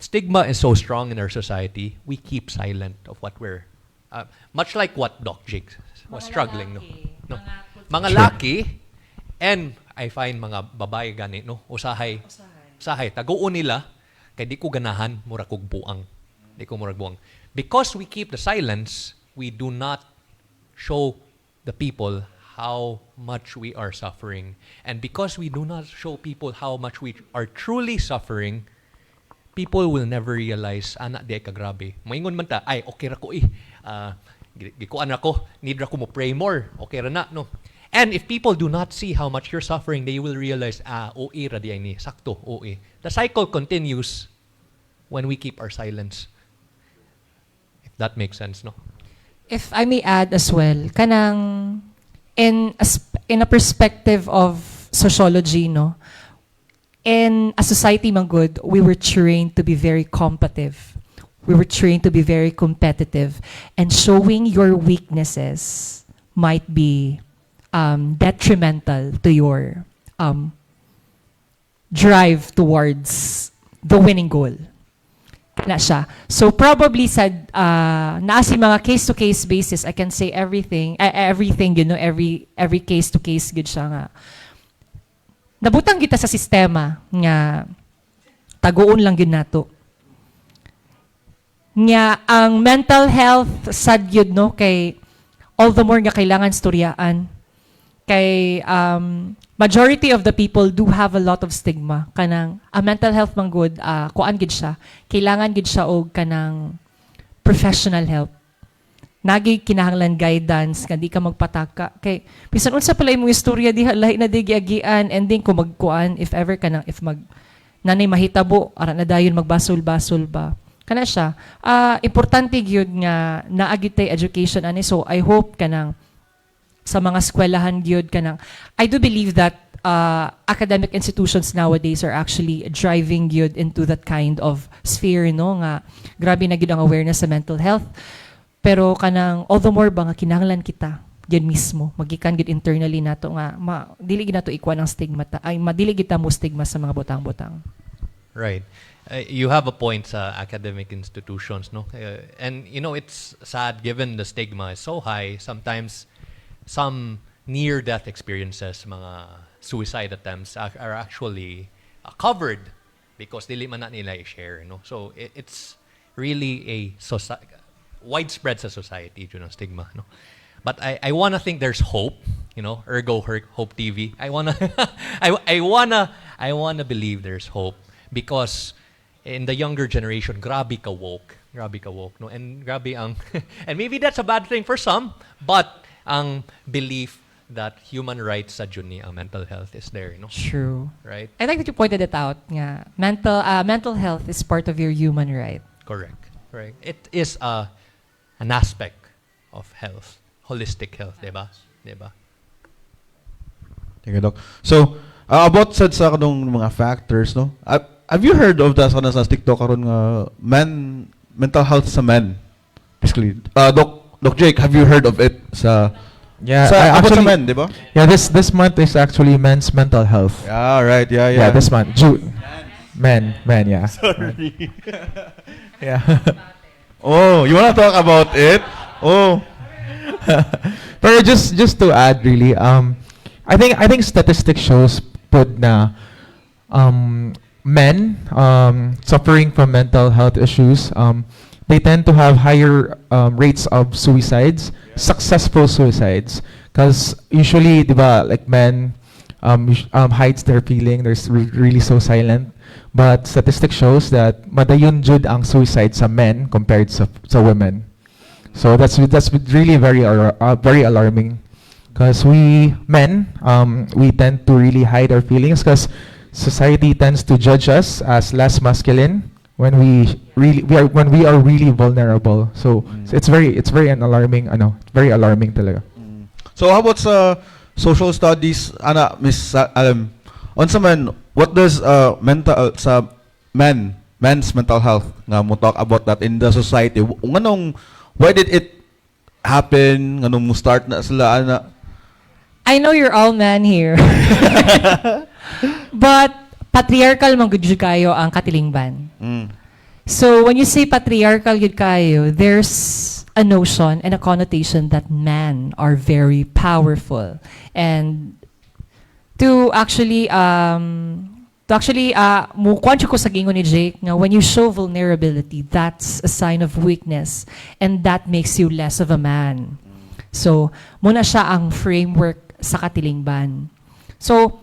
[SPEAKER 2] stigma is so strong in our society, we keep silent of what we're much like what Doc Jake was struggling no. Mga laki and I find mga babae gani no usahay taguon nila kay di ko ganahan mura kog buang because we keep the silence, we do not show the people how much we are suffering, and because we do not show people how much we are truly suffering, people will never realize ana di ka grabe moingon man ta ay okay ra ko gikuan ra ko need ra ko mo pray more okay ra na no. And if people do not see how much you're suffering, they will realize, OA ra di ay ni, sakto, OA. The cycle continues when we keep our silence. If that makes sense, no?
[SPEAKER 5] If I may add as well, kanang in a perspective of sociology, no, in a society man good, we were trained to be very combative. We were trained to be very competitive, and showing your weaknesses might be detrimental to your drive towards the winning goal. Na siya. So probably sa naasi mga case-to-case basis, I can say everything, you know, every case-to-case good siya nga. Nabutang kita sa sistema nga taguon lang yun nato. Nga ang mental health sad yun, no, kay all the more nga kailangan storyaan. Kay majority of the people do have a lot of stigma kanang a mental health man good kuan gid siya, kailangan gid siya og kanang professional help. Nagi kinahanglan guidance nga di ka magpataka kay bisan unsa pala imong istorya diha lahi na di giagian, ending ko magkuan if ever kanang if mag nanay mahitabo ara na dayon magbasol-basol ba kana siya. Importante gyud nga naagi tay education ani, so I hope kanang sa mga eskwelahan gyud kanang I do believe that academic institutions nowadays are actually driving gyud into that kind of sphere, no, nga grabe na gyud ang awareness sa mental health, pero kanang all the more ba nga kinahanglan kita gyud mismo magikan gyud internally nato nga dili gid nato ikuan ang stigma ay madili gid ta mo stigma sa mga butang-butang.
[SPEAKER 2] Right. You have a point sa academic institutions, no? And you know, it's sad given the stigma is so high. Sometimes some near-death experiences, mga suicide attempts are actually covered because dili man na nila i-share, no? So it's really a widespread sa society, yun ang stigma, no? But I wanna think there's hope, you know, ergo HopeTV. I wanna believe there's hope because in the younger generation, grabe ka woke, no? And grabe ang, and maybe that's a bad thing for some, but ang belief that human rights sa jud ni ang mental health is there, no?
[SPEAKER 5] True.
[SPEAKER 2] Right?
[SPEAKER 5] I like that you pointed it out nga mental health is part of your human right.
[SPEAKER 2] Correct. Right. It is an aspect of health, holistic health, diba?
[SPEAKER 4] Thank you, Doc. So, about sa kanong mga factors, no? Have you heard of the sa TikTok karon nga mental health sa men? Basically, Doc Jake, have you heard of it sa
[SPEAKER 6] Yeah,
[SPEAKER 4] sa
[SPEAKER 6] I
[SPEAKER 4] about sa
[SPEAKER 6] actually,
[SPEAKER 4] men, di ba?
[SPEAKER 6] yeah, this month is actually men's mental health.
[SPEAKER 4] Yeah, right. Yeah.
[SPEAKER 6] Yeah, this month. Men, yeah.
[SPEAKER 4] Sorry.
[SPEAKER 6] Yeah.
[SPEAKER 4] Oh, you wanna talk about it? Oh.
[SPEAKER 6] But just to add, really, I think statistics shows put na men suffering from mental health issues, they tend to have higher rates of suicides, successful suicides, because usually, diba, like men hides their feeling, they're really so silent. But statistics shows that madayon jud ang suicide sa men compared sa women. So that's really very alarming, because we men we tend to really hide our feelings because society tends to judge us as less masculine when we are really vulnerable. So it's very alarming, very alarming talaga.
[SPEAKER 4] So how about sa social studies, ana Miss unsa man, what does men's mental health nga mo talk about that in the society? Nganong why did it happen? Nganong mo start na sila ana?
[SPEAKER 5] I know you're all men here. But patriarchal man gud kayo ang katilingban. So when you say patriarchal gud kayo, there's a notion and a connotation that men are very powerful, and to actually mukuan ko sa gingon ni Jake nga when you show vulnerability, that's a sign of weakness and that makes you less of a man. So muna siya ang framework sa katilingban. So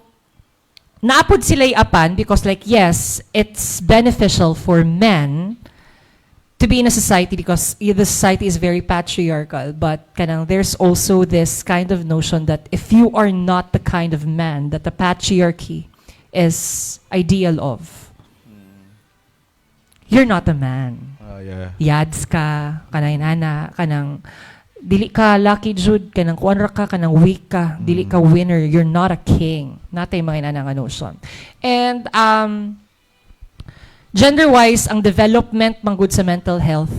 [SPEAKER 5] naapod sila apan because like yes, it's beneficial for men to be in a society because the society is very patriarchal, but kanang there's also this kind of notion that if you are not the kind of man that the patriarchy is ideal of, you're not a man.
[SPEAKER 4] Yeah.
[SPEAKER 5] Yads ka, kanang inana, kanang dili ka lucky jud, kanang kuanra ka, kanang weak ka, dili ka winner, you're not a king. Natay mga inana nga notion. And gender-wise, ang development manggod sa mental health,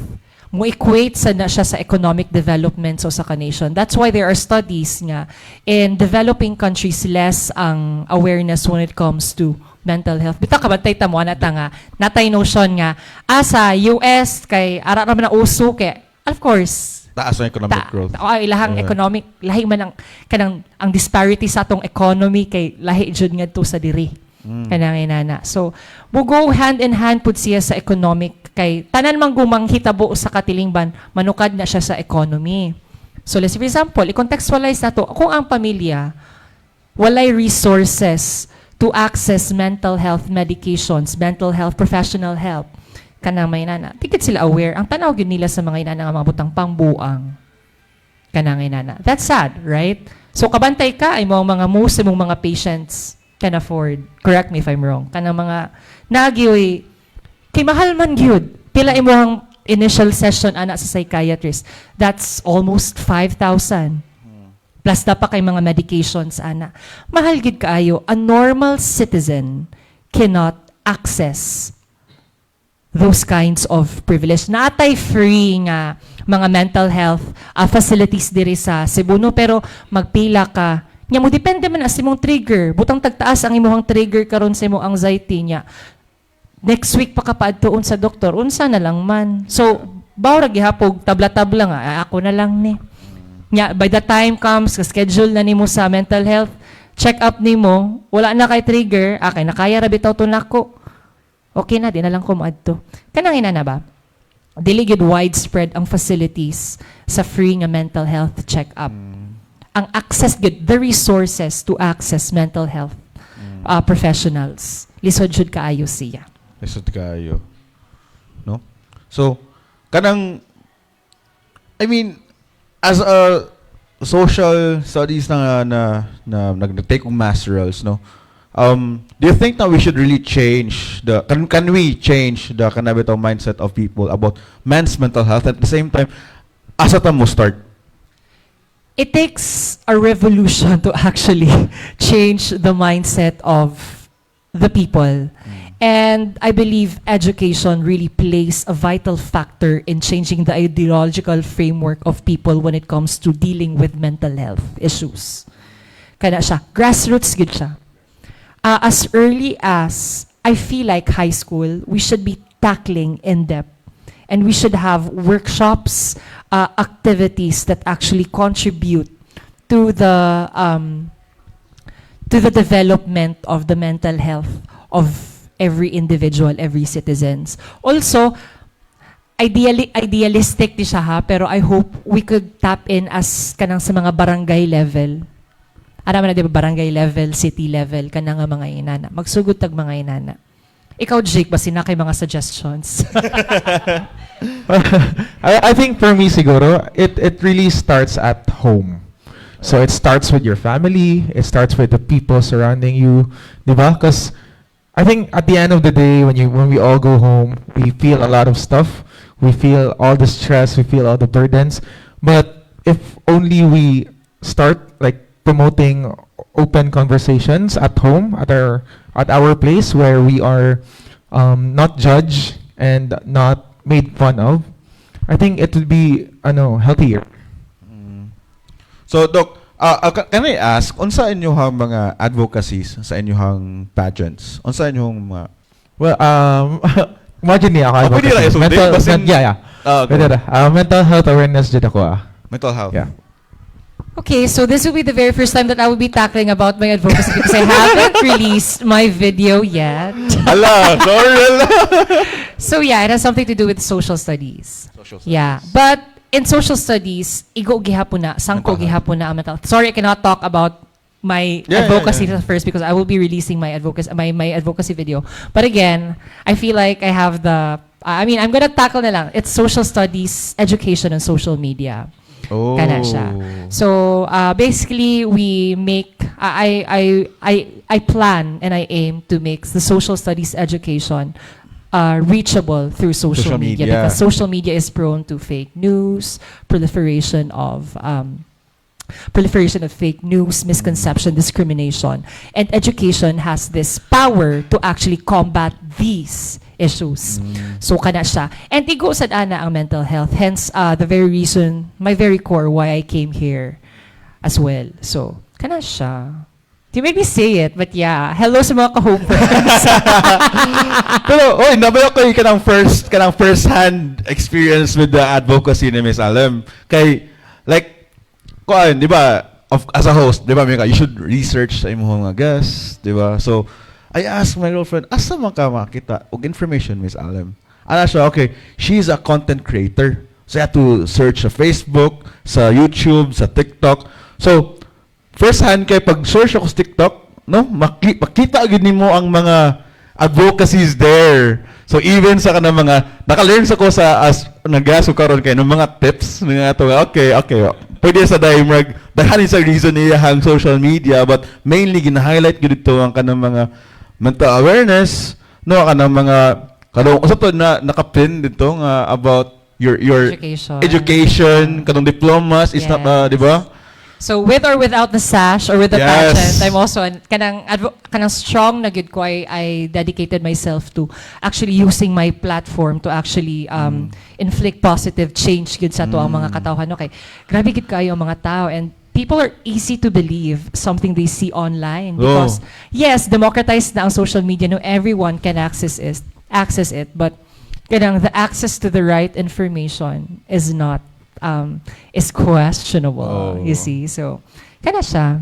[SPEAKER 5] mo equate sa na siya sa economic development so sa nation. That's why there are studies nga in developing countries less ang awareness when it comes to mental health. Bita ka batay ta mo anata nga natay notion nga sa US kay ara ra man na uso kay of course
[SPEAKER 4] Taas ang economic growth.
[SPEAKER 5] Ilahang economic lahi man ang kanang ang disparity sa atong economy kay lahi jud ngadto sa diri. Kanang inana. So, go hand in hand pud siya sa economic kay tanan man gumang hitabo sa katilingban manukad na siya sa economy. So, let's for example, i-contextualize nato kung ang pamilya walay resources to access mental health medications, mental health professional help kanang may inana. Tikit sila aware ang tanaw gyud nila sa mga inana nga mabutang pangbuang kanang inana. That's sad, right? So, kabantay ka ay mga most mong mga patients can afford. Correct me if I'm wrong. Kanang mga nagyoy kay mahal man gyud. Pila imong initial session ana sa psychiatrist. That's almost 5,000. Plus na pa kay mga medications ana. Mahal gyud kaayo. A normal citizen cannot access those kinds of privilege. Natay free nga mga mental health facilities diri sa Cebu no, pero magpila ka nya mo depende man sa imong trigger. Butang tagtaas ang imong trigger karon sa imong anxiety niya. Next week pa ka paadtuon sa doktor, unsa na lang man. So, bawra gihapog tabla-tabla nga ako na lang ni. Nya by the time comes ka schedule na nimo sa mental health check up nimo, wala na kay trigger, kay nakaya ra bitaw to nako. Okay na, di na lang ko maadto. Kanang ina na ba? Dili gid widespread ang facilities sa free nga mental health check up. Ang access good, the resources to access mental health professionals. Lisod jud kaayo siya.
[SPEAKER 4] Lisod kaayo. No? So, kanang I mean, as a social studies na nag-take ng masterals, no? Do you think that we should really change can we change the kanabitaw mindset of people about men's mental health at the same time asa ta mo start?
[SPEAKER 5] It takes a revolution to actually change the mindset of the people. And I believe education really plays a vital factor in changing the ideological framework of people when it comes to dealing with mental health issues. Kana siya, grassroots gid siya. As early as I feel like high school, we should be tackling in depth. And we should have workshops, activities that actually contribute to the development of the mental health of every individual, every citizens. Also, idealistic di siya ha, pero I hope we could tap in as kanang sa mga barangay level. Aram na di ba barangay level, city level, kanang mga inana. Magsugod tag mga inana. Ikaw, Jake, ba sinakay mga suggestions?
[SPEAKER 6] I think for me siguro, it really starts at home. So it starts with your family, it starts with the people surrounding you, di ba? Because I think at the end of the day, when we all go home, we feel a lot of stuff. We feel all the stress, we feel all the burdens. But if only we start like promoting open conversations at home, at our place where we are not judged and not made fun of, I think it would be healthier.
[SPEAKER 4] So, Doc, can I ask, unsa inyong mga advocacies sa inyong pageants? Unsa inyong mga...
[SPEAKER 6] Well, imagine niya ako.
[SPEAKER 4] Pwede lang isulti?
[SPEAKER 6] Pwede ra. Mental health awareness dyan ako.
[SPEAKER 4] Mental health?
[SPEAKER 6] Yeah.
[SPEAKER 5] Okay, so this will be the very first time that I will be tackling about my advocacy because I haven't released my video yet.
[SPEAKER 4] Ala, sorry.
[SPEAKER 5] So yeah, it has something to do with social studies.
[SPEAKER 4] Social studies.
[SPEAKER 5] Yeah, but in social studies, igo gihapon na, sangko
[SPEAKER 4] Mental
[SPEAKER 5] gihapon na ang mental. Sorry, I cannot talk about my advocacy first because I will be releasing my advocacy video. But again, I feel like I have the I mean, I'm gonna tackle na lang. It's social studies, education, and social media.
[SPEAKER 4] Oh.
[SPEAKER 5] Kana siya. So basically, we make I plan and I aim to make the social studies education reachable through social media, because social media is prone to fake news, proliferation of fake news, misconception, discrimination, and education has this power to actually combat these issues. So kana siya. And it goes at ana ang mental health. Hence, the very reason, my very core why I came here as well. So, kana siya. You made me say it, but yeah. Hello sa mga ka-hopers.
[SPEAKER 4] Pero, nabayo ko yung kanang first-hand experience with the advocacy ni Miss Alem. Kay, like, di ba, as a host, di ba, you should research sa imong mga guests, di ba? So, I asked my girlfriend, asa man ka makita og information, Miss Alem? Ana siya, okay, she's a content creator. So, you have to search sa Facebook, sa YouTube, sa TikTok. So, first hand kay pag-search ako sa TikTok, no? Makita agad nimo ang mga advocacies there. So, even sa kanang mga, naka-learn sa ko sa nagaso karon kay ng mga tips, nga to, okay. Pwede sa Daimrag, dahil sa reason niya hang social media, but mainly gina-highlight gud dito ang kanang mga mental awareness, no, kanang mga usa to na nakapin dito nga about your education, kanang diplomas is not di ba?
[SPEAKER 5] So with or without the sash or with the pageant, I'm also kanang strong na gid ko. I dedicated myself to actually using my platform to actually inflict positive change gid sa to ang mga katawhan. Okay, grabe gid kayo ang mga tao, and people are easy to believe something they see online because yes, democratized na ang social media. No, everyone can access it, but kanang the access to the right information is not. Is questionable, you see. So, kana siya.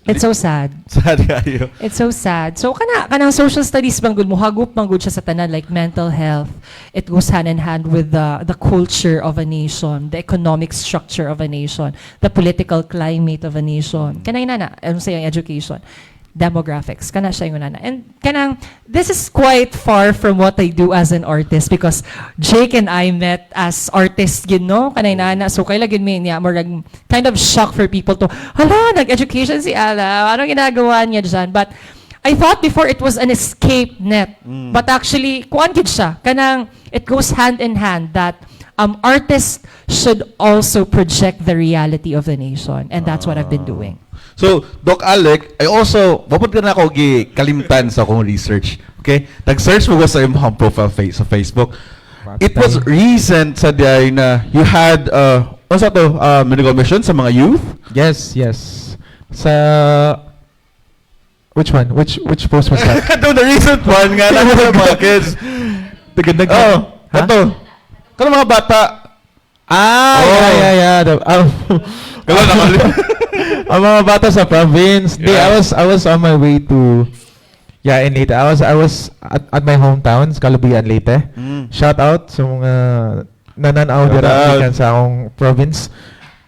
[SPEAKER 5] It's so sad.
[SPEAKER 4] Sad kayo.
[SPEAKER 5] It's so sad. So, kanang social studies bang good mo, hagup bang good siya sa tanan, like mental health. It goes hand in hand with the culture of a nation, the economic structure of a nation, the political climate of a nation. Kanay na, ano sa yung education. Demographics, kana siya yung nana. And this is quite far from what I do as an artist, because Jake and I met as artists, kanay nana. So kaya lagin mi niya, kind of shock for people to, hala, nag-education si Ala, anong ginagawa niya dyan? But I thought before it was an escape net. But actually, kuan gid siya. It goes hand in hand that artists should also project the reality of the nation. And that's what I've been doing.
[SPEAKER 4] So, Doc Alec, I also, wapod ka na ako kalimtan sa akong research. Okay? Nag-search mo ko sa imong profile sa Facebook. It was recent sa day na you had, medical mission sa mga youth?
[SPEAKER 6] Yes. Sa which one? Which post was that?
[SPEAKER 4] The recent one nga na sa mga kids. Ito. Kano mga bata?
[SPEAKER 6] Yeah. Ang mga bata sa province. I was on my way to in Leyte. I was at my hometown, Calubian, Leyte. Shout out sa mga nananaw dira sa akong province.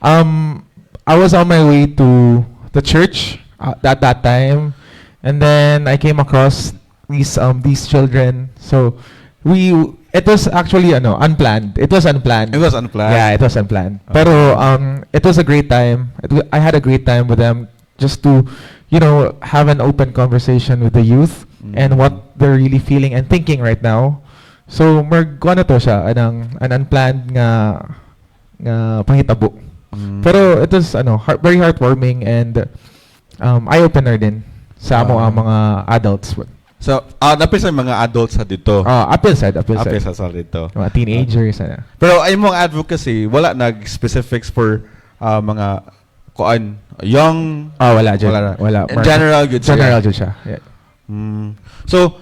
[SPEAKER 6] I was on my way to the church at that time, and then I came across these children. So it was actually unplanned. It was unplanned. Yeah, it was unplanned.
[SPEAKER 4] Okay.
[SPEAKER 6] Pero it was a great time. I had a great time with them, just to have an open conversation with the youth and what they're really feeling and thinking right now. So ano to siya, an unplanned nga panghitabo. Pero it was very heartwarming and eye-opener din sa amo ang mga adults.
[SPEAKER 4] So, napisa yung mga adults sa dito.
[SPEAKER 6] Apil side
[SPEAKER 4] sa dito.
[SPEAKER 6] Mga teenagers.
[SPEAKER 4] Pero ay mong advocacy, wala nag-specifics for mga young...
[SPEAKER 6] wala dyan. Wala.
[SPEAKER 4] General good siya.
[SPEAKER 6] General good siya. Yeah.
[SPEAKER 4] So,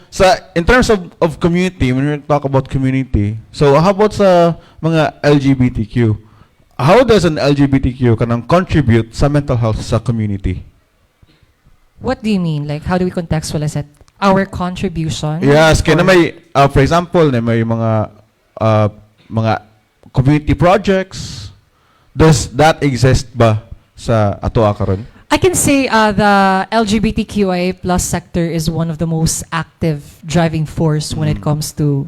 [SPEAKER 4] in terms of community, when we talk about community, so how about sa mga LGBTQ? How does an LGBTQ kanang contribute sa mental health sa community?
[SPEAKER 5] What do you mean? Like, how do we contextualize it? Our contribution?
[SPEAKER 4] Yes, kaya na may, for example, na may mga community projects. Does that exist ba sa ato karon?
[SPEAKER 5] I can say the LGBTQIA plus sector is one of the most active driving force when it comes to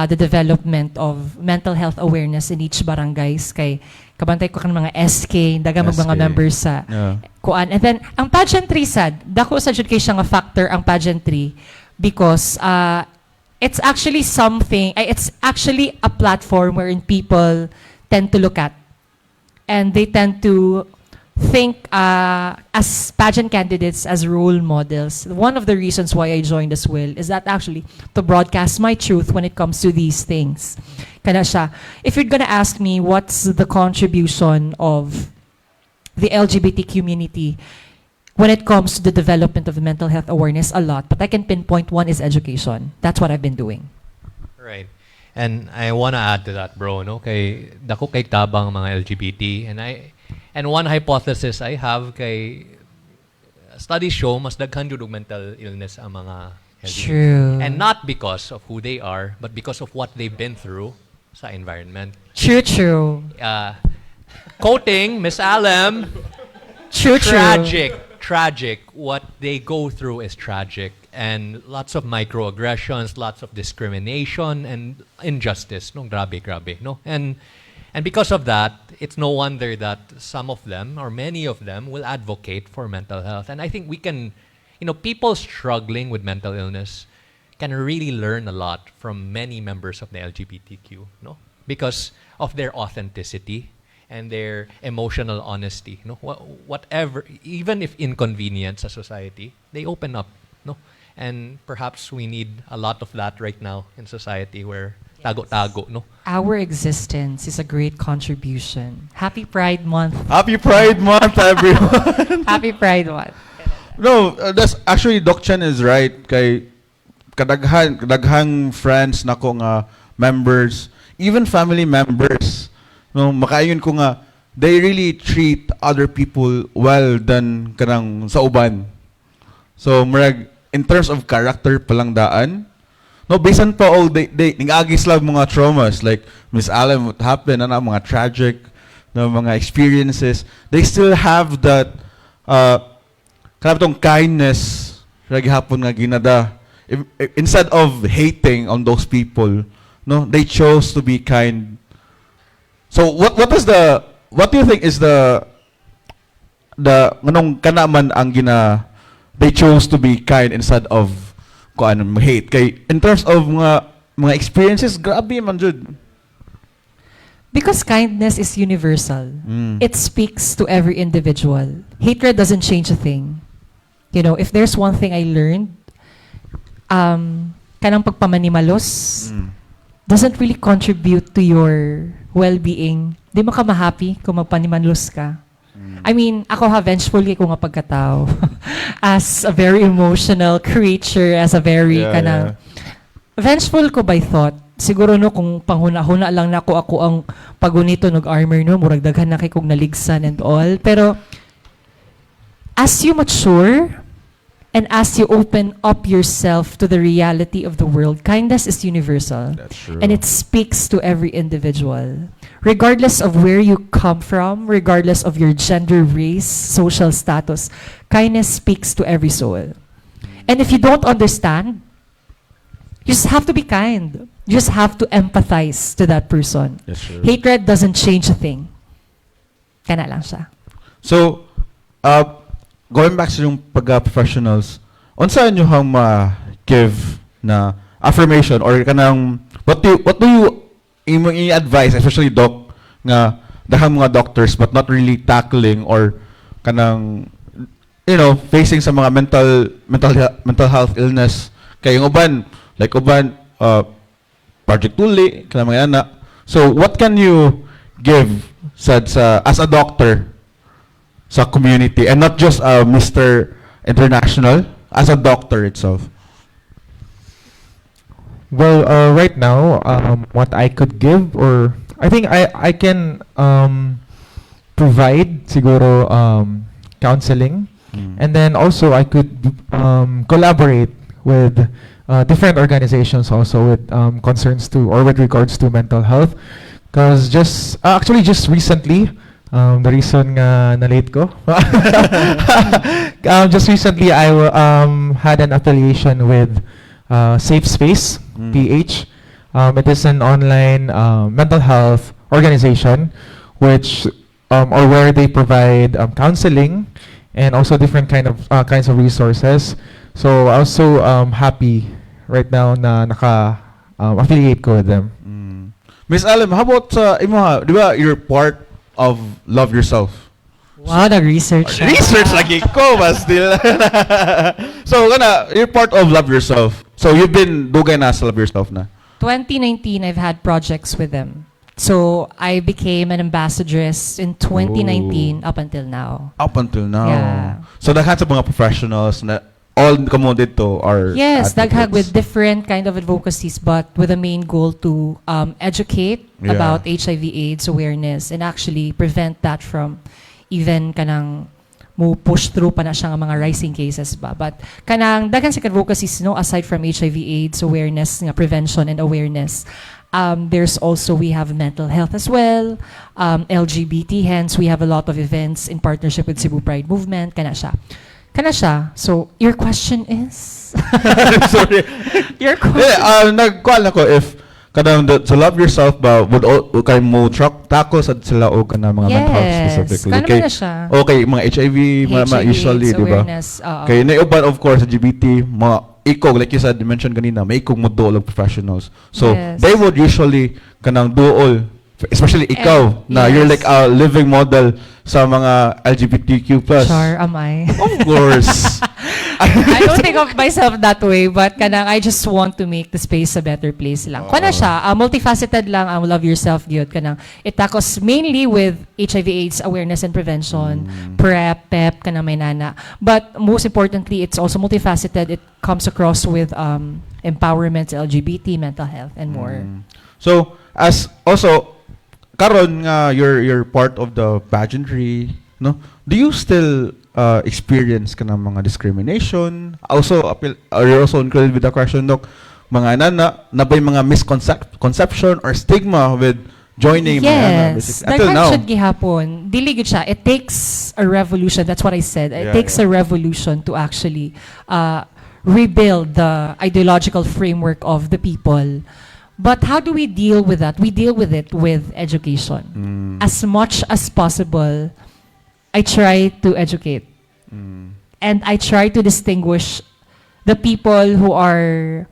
[SPEAKER 5] the development of mental health awareness in each barangays. Kay kabantay ko kan mga SK, daga mag mga
[SPEAKER 4] SK.
[SPEAKER 5] members sa
[SPEAKER 4] Yeah.
[SPEAKER 5] kuan. And then, ang pageantry sad, dako sa jud kay siya nga factor ang pageantry because it's actually it's actually a platform wherein people tend to look at. And they tend to think as pageant candidates as role models. One of the reasons why I joined as well is that actually to broadcast my truth when it comes to these things. Kana siya. If you're gonna ask me what's the contribution of the LGBT community when it comes to the development of mental health awareness, a lot. But I can pinpoint one is education. That's what I've been doing.
[SPEAKER 2] Right. And I wanna add to that, bro, no? Kay dako kay tabang mga LGBT and one hypothesis I have kay studies show mas daghan jud og mental illness ang mga LGBT.
[SPEAKER 5] True.
[SPEAKER 2] And not because of who they are, but because of what they've been through sa environment.
[SPEAKER 5] True.
[SPEAKER 2] Quoting Miss Alem,
[SPEAKER 5] True.
[SPEAKER 2] tragic. What they go through is tragic. And lots of microaggressions, lots of discrimination and injustice. No, grabe, no? And because of that, it's no wonder that some of them or many of them will advocate for mental health. And I think we can, people struggling with mental illness can really learn a lot from many members of the LGBTQ, no? Because of their authenticity and their emotional honesty, no? Whatever, even if inconvenient sa society, they open up, no? And perhaps we need a lot of that right now in society where tago-tago, no?
[SPEAKER 5] Our existence is a great contribution. Happy Pride Month.
[SPEAKER 4] Happy Pride Month, everyone.
[SPEAKER 5] Happy Pride Month.
[SPEAKER 4] No, that's actually Doc Chen is right. Kay kadaghang friends nako nga members, even family members, no, makayon ko nga they really treat other people well than kanang sa uban. So murag in terms of character palang daan, no, bisan pa all they ningagis lang mga traumas like Miss Allen, what happened, mga tragic na mga experiences, they still have that kanang kindness ra gihapon nga ginada. Instead of hating on those people, no, they chose to be kind. So what do you think is the nganong kanaman ang they chose to be kind instead of hate? Kay in terms of mga experiences, grabe man jud.
[SPEAKER 5] Because kindness is universal. It speaks to every individual. Hatred doesn't change a thing. If there's one thing I learned, kanang pagpamanimalos doesn't really contribute to your well-being. Di mo ka ma-happy kung magpanimalos ka. I mean, ako vengeful ko nga pagkatao. As a very emotional creature, as a very vengeful ko by thought. Siguro no, kung panghuna-huna lang na ako ang pagunito ng armor no, murag daghan na kay kong naligsan and all. Pero, as you mature, and as you open up yourself to the reality of the world, kindness is universal.
[SPEAKER 4] That's true.
[SPEAKER 5] And it speaks to every individual. Regardless of where you come from, regardless of your gender, race, social status, kindness speaks to every soul. And if you don't understand, you just have to be kind. You just have to empathize to that person.
[SPEAKER 4] That's true.
[SPEAKER 5] Hatred doesn't change a thing. Kana lang siya.
[SPEAKER 4] So, going back sa yung pagka-professionals, unsa nyo hang ma-give na affirmation or kanang what do you i-advise, especially doc, nga dahang mga doctors but not really tackling or kanang facing sa mga mental health illness kay yung uban Project Tuli kanang mga ana. So what can you give as a doctor sa community and not just Mr. International, as a doctor itself?
[SPEAKER 6] Well, right now, what I could give, or I think I can provide siguro counseling, and then also I could collaborate with different organizations also with concerns to or with regards to mental health, because just recently. The reason nga na-late ko. Just recently, I had an affiliation with Safe Space, PH. It is an online mental health organization, which or where they provide counseling and also different kinds of resources. So I was so happy right now na affiliate ko with them.
[SPEAKER 4] Miss Alam, how about imo ha? Di ba you're part of Love Yourself?
[SPEAKER 5] Wow, nag-research siya.
[SPEAKER 4] Research lagi ko ba still? So you're part of Love Yourself. So you've been dugay na sa Love Yourself na.
[SPEAKER 5] 2019, I've had projects with them. So I became an ambassadress in 2019 up until now.
[SPEAKER 4] Up until now.
[SPEAKER 5] Yeah.
[SPEAKER 4] So daghan sa mga professionals na all kamo dito are
[SPEAKER 5] Yes, daghang with
[SPEAKER 4] advocates.
[SPEAKER 5] different kind of advocacies, but with a main goal to educate
[SPEAKER 4] Yeah.
[SPEAKER 5] about HIV/AIDS awareness and actually prevent that from even kanang mo push through pa na siya nga mga rising cases ba. But kanang daghan sa advocacies no aside from HIV/AIDS awareness nga prevention and awareness. There's also, we have mental health as well, LGBT, hence we have a lot of events in partnership with Cebu Pride Movement, kana siya. So, your question is?
[SPEAKER 4] Sorry.
[SPEAKER 5] Your question?
[SPEAKER 4] Nagkuhan ako if kanang sa Love Yourself ba would kay mo tackle sa sila o kanang mga mental health
[SPEAKER 5] Yes,
[SPEAKER 4] specifically.
[SPEAKER 5] kana
[SPEAKER 4] Kay-
[SPEAKER 5] na siya.
[SPEAKER 4] Okay, mga HIV, mga usually,
[SPEAKER 5] AIDS
[SPEAKER 4] di ba?
[SPEAKER 5] awareness, oo.
[SPEAKER 4] Kay na uban of course LGBT, mga ikog like you said, you mentioned kanina, may ikog mo do all of professionals. So
[SPEAKER 5] Yes.
[SPEAKER 4] they would usually kanang do all, especially ikaw na you're
[SPEAKER 5] yes.
[SPEAKER 4] like a living model sa mga LGBTQ+.
[SPEAKER 5] Sure, am I?
[SPEAKER 4] Of course.
[SPEAKER 5] I don't think of myself that way, but kanang I just want to make the space a better place lang. Kana siya, multifaceted lang ang Love Yourself gyud kanang it tackles mainly with HIV/AIDS awareness and prevention, PrEP, PEP kanang may nana. But most importantly, it's also multifaceted. It comes across with empowerment, LGBT, mental health, and more.
[SPEAKER 4] So, as also karon nga you're part of the pageantry, no? Do you still experience kanang mga discrimination? Also you're also included with the question, Doc, mga nana na ba'y mga misconception or stigma with joining mga nana,
[SPEAKER 5] Yes,
[SPEAKER 4] basically? Until
[SPEAKER 5] daghan
[SPEAKER 4] now.
[SPEAKER 5] siya gihapon. Dili gid siya. It takes a revolution. That's what I said. It
[SPEAKER 4] Yeah,
[SPEAKER 5] takes
[SPEAKER 4] yeah.
[SPEAKER 5] a revolution to actually rebuild the ideological framework of the people. But how do we deal with that? We deal with it with education. As much as possible, I try to educate. And I try to distinguish the people who are,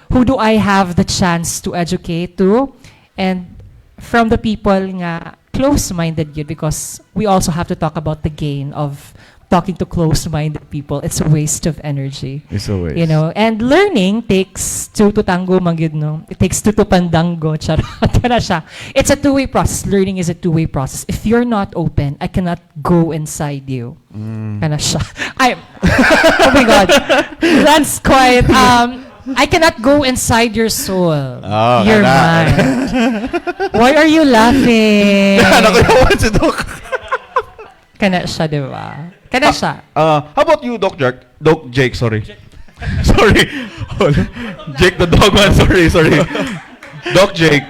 [SPEAKER 5] who do I have the chance to educate to, and from the people nga close-minded yun, because we also have to talk about the gain of talking to close-minded people. It's a waste of energy.
[SPEAKER 4] It's always.
[SPEAKER 5] You know, and learning takes two to tango man gyud, no? It takes two to pandango. Charot. Kana siya. It's a two-way process. Learning is a two-way process. If you're not open, I cannot go inside you. Kana siya. Oh my God. That's quite, I cannot go inside your soul.
[SPEAKER 4] Oh,
[SPEAKER 5] your
[SPEAKER 4] kana.
[SPEAKER 5] mind. Why are you laughing?
[SPEAKER 4] Nakuyawan si Doc.
[SPEAKER 5] Kana siya, di ba? Kana siya.
[SPEAKER 4] How about you, Doc Jake, sorry. Sorry. Jake the dog man, sorry. Doc Jake,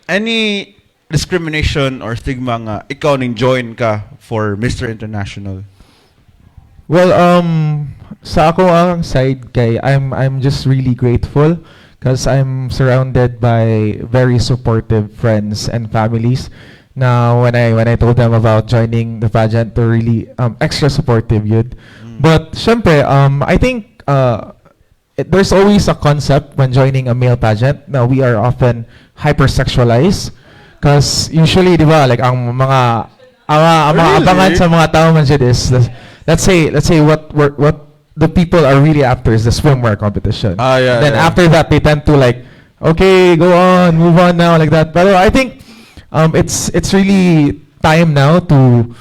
[SPEAKER 4] any discrimination or stigma nga ikaw ning join ka for Mr. International?
[SPEAKER 6] Well, sa ako ang side kay I'm just really grateful because I'm surrounded by very supportive friends and families. Now, when I told them about joining the pageant, they're really extra supportive yun. But syempre, I think there's always a concept when joining a male pageant. Now, we are often hypersexualized because usually, di ba, like ang mga abangan sa mga tao man dyan is let's say what the people are really after is the swimwear competition.
[SPEAKER 4] Yeah.
[SPEAKER 6] Then after that, they tend to like, okay, go on, move on now, like that. But I think it's really time now to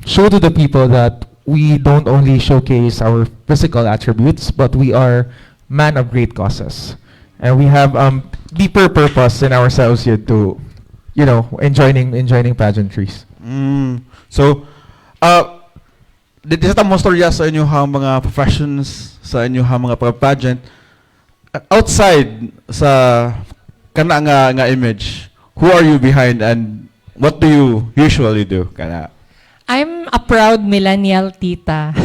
[SPEAKER 6] show to the people that we don't only showcase our physical attributes, but we are man of great causes, and we have deeper purpose in ourselves here to, enjoying pageantries.
[SPEAKER 4] So, dito sa tamang storya sa inyo mga professions, sa inyo mga pageant, outside sa kana nga image, who are you behind and what do you usually do? Kana.
[SPEAKER 5] I'm a proud millennial tita.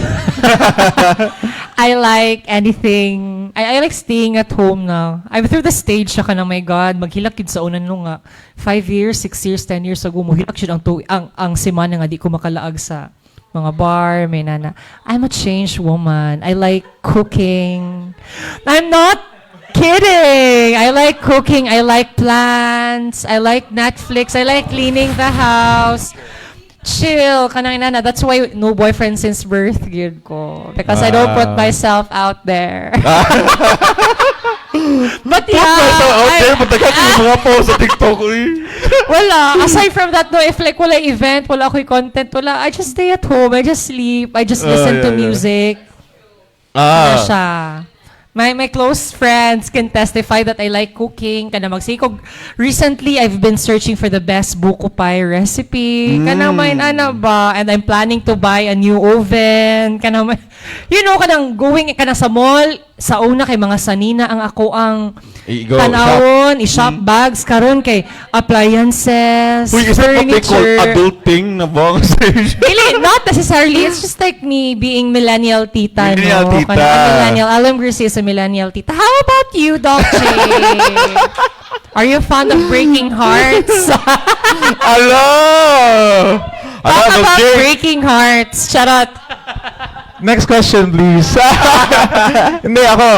[SPEAKER 5] I like anything. I like staying at home now. I'm through the stage siya ka na, my God, maghilak yun sa unan nung nga. 5 years, 6 years, 10 years ago, mohilak siya ang semana nga di ko makalaag sa mga bar, may nana. I'm a changed woman. I like cooking. I'm not kidding. I like cooking. I like plants. I like Netflix. I like cleaning the house. Chill, kanang inana. That's why no boyfriend since birth, good ko. Because I don't put myself out there. But yeah,
[SPEAKER 4] out there, patagat yung mga post sa TikTok.
[SPEAKER 5] wala. Aside from that, no, if like wala event, wala ako'y content, wala. I just stay at home. I just sleep. I just listen to music. Ano siya. My close friends can testify that I like cooking. Kana magsikog. Recently, I've been searching for the best buko pie recipe. Kana may ana ba? And I'm planning to buy a new oven. Kana may, you know, kanang going kana sa mall, sa una kay mga sanina ang ako ang tanawon, i-shop bags karon kay appliances,
[SPEAKER 4] Uy, is that what they call
[SPEAKER 5] furniture.
[SPEAKER 4] adulting na ba?
[SPEAKER 5] Really, not necessarily. It's just like me being millennial tita,
[SPEAKER 4] Millennial
[SPEAKER 5] no?
[SPEAKER 4] tita.
[SPEAKER 5] Millennial. Alam Gracie is a millennial tita. How about you, Doc J? Are you fond of breaking hearts?
[SPEAKER 4] Ala!
[SPEAKER 5] Talk about
[SPEAKER 4] Jake.
[SPEAKER 5] breaking hearts. Charot.
[SPEAKER 6] Next question, please. Hindi, ako,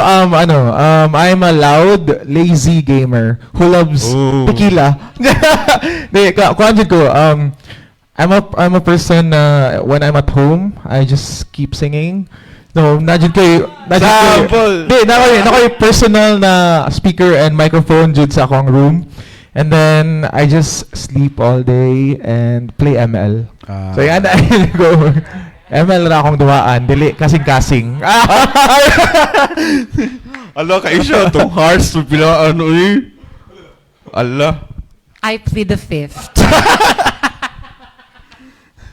[SPEAKER 6] I'm a loud, lazy gamer who loves
[SPEAKER 4] Ooh.
[SPEAKER 6] tequila. Hindi, kuanjud ko, I'm a person when I'm at home, I just keep singing. No, najud ko,
[SPEAKER 4] Sample.
[SPEAKER 6] Hindi, nako personal na speaker and microphone jud sa akong room. And then, I just sleep all day and play ML. So, yan, I go. ML na akong duwaan, dili kasing-kasing.
[SPEAKER 4] Ala, kaisya, itong hearts, pila, ano eh. Ala.
[SPEAKER 5] I plead the fifth.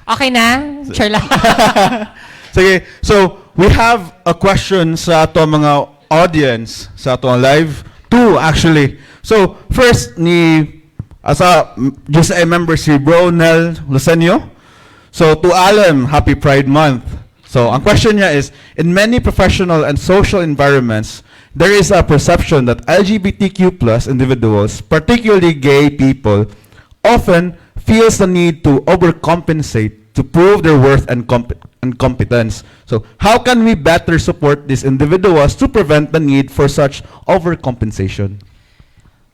[SPEAKER 5] Okay na? Sure lang.
[SPEAKER 4] Sige, so, we have a question sa ato mga audience, sa ato live. Two, actually. So, first, just a member si Bro Nel Lucenio. So, to Alan, happy Pride Month. So, ang question niya is, in many professional and social environments, there is a perception that LGBTQ plus individuals, particularly gay people, often feels the need to overcompensate to prove their worth and competence. So, how can we better support these individuals to prevent the need for such overcompensation?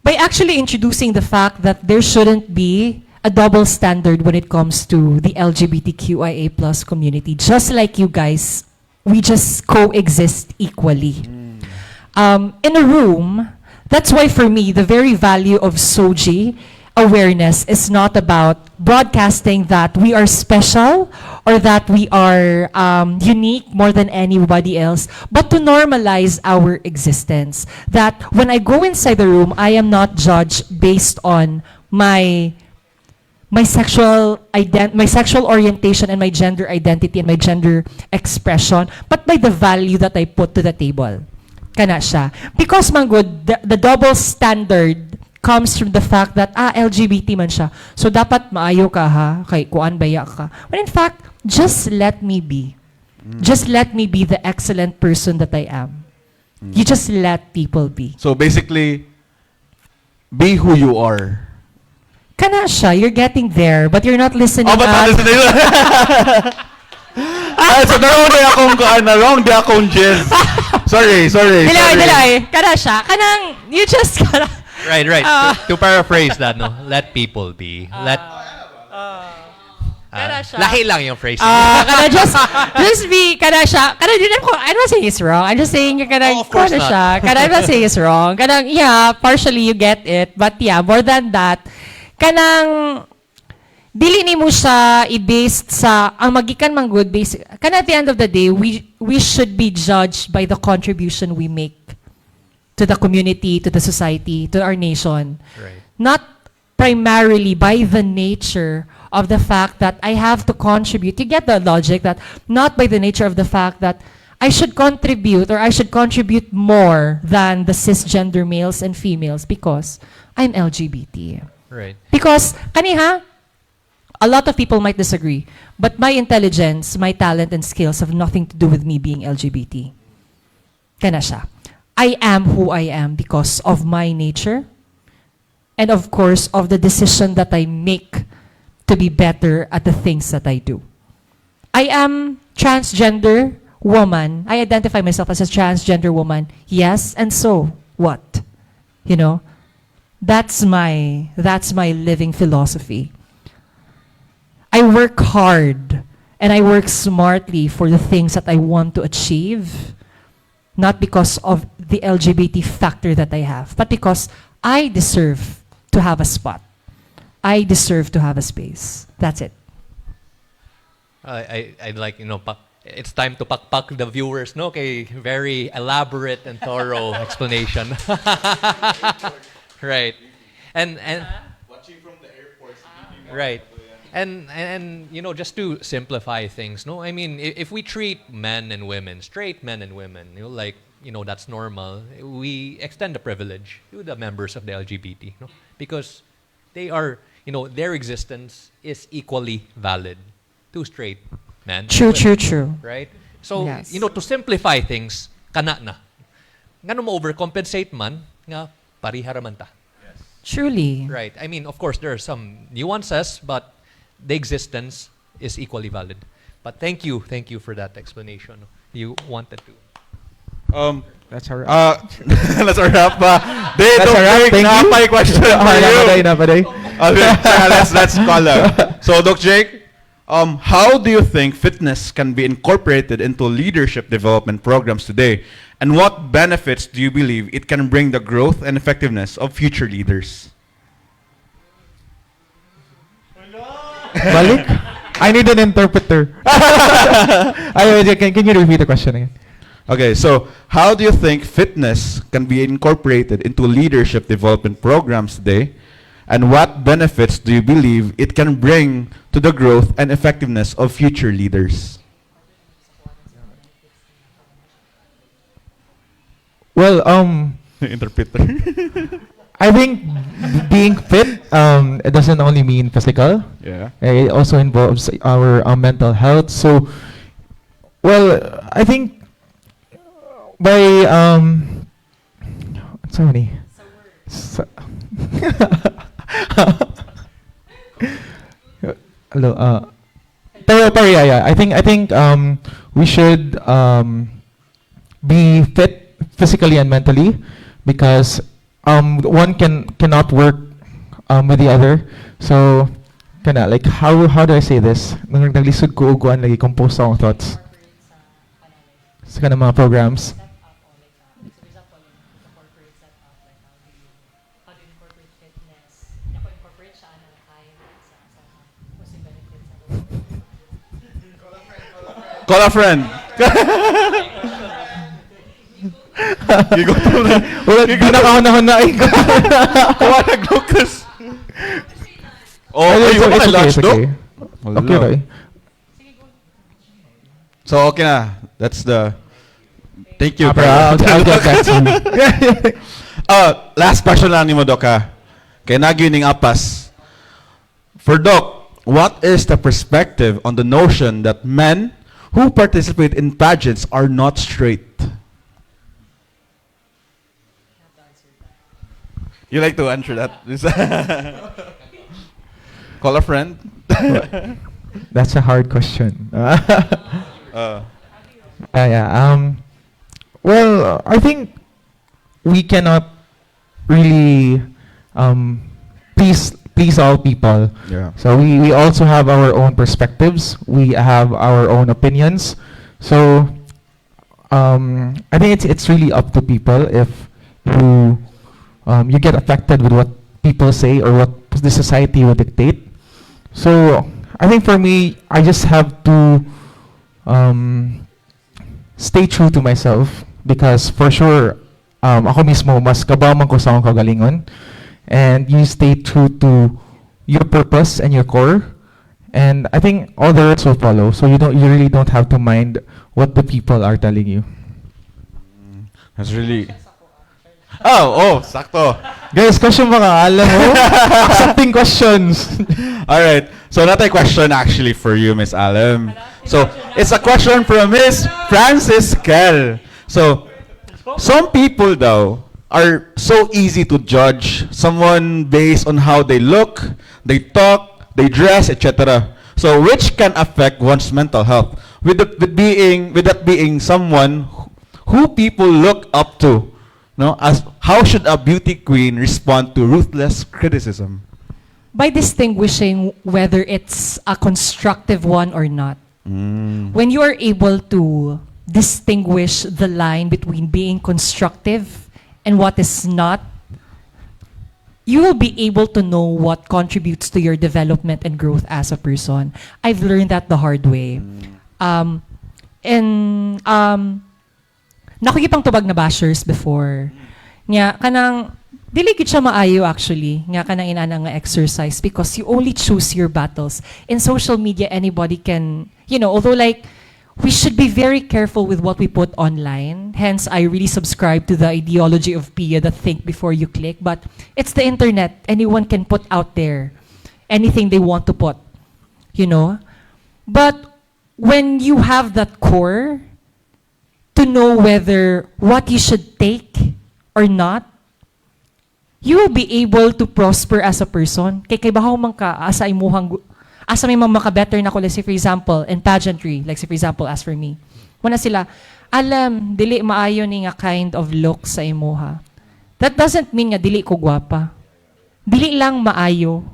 [SPEAKER 5] By actually introducing the fact that there shouldn't be a double standard when it comes to the LGBTQIA plus community. Just like you guys, we just coexist equally. In a room, that's why for me, the very value of SOGI awareness is not about broadcasting that we are special or that we are unique more than anybody else, but to normalize our existence. That when I go inside the room, I am not judged based on my sexual orientation and my gender identity and my gender expression, but by the value that I put to the table. Kana siya. Because man good, the double standard comes from the fact that LGBT man siya. So dapat maayo ka ha, kay kuan baya ka. When in fact, just let me be. Just let me be the excellent person that I am. You just let people be.
[SPEAKER 4] So, basically, be who you are.
[SPEAKER 5] Kana siya, you're getting there, but you're not listening.
[SPEAKER 4] Oh, but not listening. So, wrong di akong Jez. Sorry.
[SPEAKER 5] Dilay. Kana siya. Kanang, you just kana.
[SPEAKER 2] Right. To paraphrase that, no, let people be.
[SPEAKER 5] Kana siya.
[SPEAKER 2] Lahi lang yung phrase.
[SPEAKER 5] Kana just be, kana siya. Kana din ako, I'm not saying it's wrong. I'm just saying, kana,
[SPEAKER 2] of course
[SPEAKER 5] kana
[SPEAKER 2] not.
[SPEAKER 5] siya. Kana, I'm not saying it's wrong. Kana, yeah, partially you get it. But yeah, more than that, kanang, dili ni mo siya i-based sa, ang magikan mang good, basic, kana at the end of the day, we should be judged by the contribution we make to the community, to the society, to our nation.
[SPEAKER 2] Right.
[SPEAKER 5] Not primarily by the nature of the fact that I have to contribute. You get the logic that not by the nature of the fact that I should contribute or I should contribute more than the cisgender males and females because I'm LGBT.
[SPEAKER 2] Right.
[SPEAKER 5] Because, kaniha, a lot of people might disagree, but my intelligence, my talent, and skills have nothing to do with me being LGBT. kana siya. I am who I am because of my nature and of course of the decision that I make to be better at the things that I do. I am transgender woman. I identify myself as a transgender woman. Yes, and so what? You know, that's my living philosophy. I work hard and I work smartly for the things that I want to achieve, not because of the LGBT factor that I have, but because I deserve to have a spot. I deserve to have a space. That's it.
[SPEAKER 2] I'd like, it's time to pakpak the viewers, no? Okay, very elaborate and thorough explanation. Right. And
[SPEAKER 3] Watching from the airport.
[SPEAKER 2] right. And just to simplify things, no? I mean, if we treat men and women, straight men and women, that's normal, we extend the privilege to the members of the LGBT, no? Because they are, their existence is equally valid to straight men.
[SPEAKER 5] True,
[SPEAKER 2] and women,
[SPEAKER 5] true.
[SPEAKER 2] right? So,
[SPEAKER 5] Yes.
[SPEAKER 2] to simplify things, kana na. Nga mo overcompensate man, nga parihara man ta.
[SPEAKER 5] Truly.
[SPEAKER 2] Right. I mean, of course, there are some nuances, but the existence is equally valid. But thank you for that explanation. You wanted to.
[SPEAKER 6] That's all right.
[SPEAKER 4] Let's wrap. They
[SPEAKER 6] That's
[SPEAKER 4] don't
[SPEAKER 6] all right,
[SPEAKER 4] break
[SPEAKER 6] thank
[SPEAKER 4] na
[SPEAKER 6] you.
[SPEAKER 4] my question for you.
[SPEAKER 6] Napaday.
[SPEAKER 4] Okay, let's call up. So, Doc Jake, how do you think fitness can be incorporated into leadership development programs today? And what benefits do you believe it can bring the growth and effectiveness of future leaders?
[SPEAKER 6] Balik? I need an interpreter. Can you repeat the question again?
[SPEAKER 4] Okay, so how do you think fitness can be incorporated into leadership development programs today? And what benefits do you believe it can bring to the growth and effectiveness of future leaders?
[SPEAKER 6] Well,
[SPEAKER 4] Interpreter.
[SPEAKER 6] I think being fit it doesn't only mean physical.
[SPEAKER 4] Yeah.
[SPEAKER 6] It also involves our mental health. So, well, I think by sorry. Hello. Pero yeah. I think we should be fit physically and mentally because one cannot work with the other. So like how do I say this? Nung naglisod ko uguan lagi compose akong thoughts. Sa kanang mga programs.
[SPEAKER 4] Call a friend. You go to the...
[SPEAKER 6] Wala, di nakahuna-hunain ko.
[SPEAKER 4] Kuha nag-Lucas. Oh,
[SPEAKER 6] It's
[SPEAKER 4] you want
[SPEAKER 6] okay,
[SPEAKER 4] lunch,
[SPEAKER 6] it's
[SPEAKER 4] Doc?
[SPEAKER 6] okay. Okay, okay.
[SPEAKER 4] So, okay na. That's the... Thank you.
[SPEAKER 6] I'll get back to you.
[SPEAKER 4] Last question lang ni mo, Doc, ha? Kaya nagyuning apas. For Doc, what is the perspective on the notion that men who participate in pageants are not straight? You like to answer that? Call a friend.
[SPEAKER 6] That's a hard question. Yeah. Well, I think we cannot really please all people.
[SPEAKER 4] Yeah.
[SPEAKER 6] So we also have our own perspectives. We have our own opinions. So I think it's really up to people if you get affected with what people say or what the society will dictate. So I think for me, I just have to stay true to myself because for sure, ako mismo mas kabaw man ko sa akong kagalingon, and you stay true to your purpose and your core, and I think all the rest will follow. So you really don't have to mind what the people are telling you.
[SPEAKER 4] That's really... Oh, sakto.
[SPEAKER 6] Guys, question mga alam mo? Accepting questions.
[SPEAKER 4] All right. So, not a question actually for you, Miss Alem. So, it's a question from Miss Francis Kell. So, Some people, though, are so easy to judge someone based on how they look, they talk, they dress, etc. So, which can affect one's mental health. With that being someone who people look up to, no? As how should a beauty queen respond to ruthless criticism?
[SPEAKER 5] By distinguishing whether it's a constructive one or not. When you are able to distinguish the line between being constructive and what is not, you will be able to know what contributes to your development and growth as a person. I've learned that the hard way. Nakikipang tubag na bashers before. Nga, kanang, dili gid siya maayo actually, nga kanang inana nga exercise because you only choose your battles. In social media, anybody can, although like, we should be very careful with what we put online. Hence, I really subscribe to the ideology of Pia, the think before you click. But it's the internet. Anyone can put out there anything they want to put, But when you have that core to know whether what you should take or not, you will be able to prosper as a person. Kay bahaw man ka asa may maka-better na ko, let's say for example, in pageantry, like say for example, as for me. Wala sila, alam, dili maayo ni nga kind of look sa imuha. That doesn't mean nga dili ko gwapa. Dili lang maayo.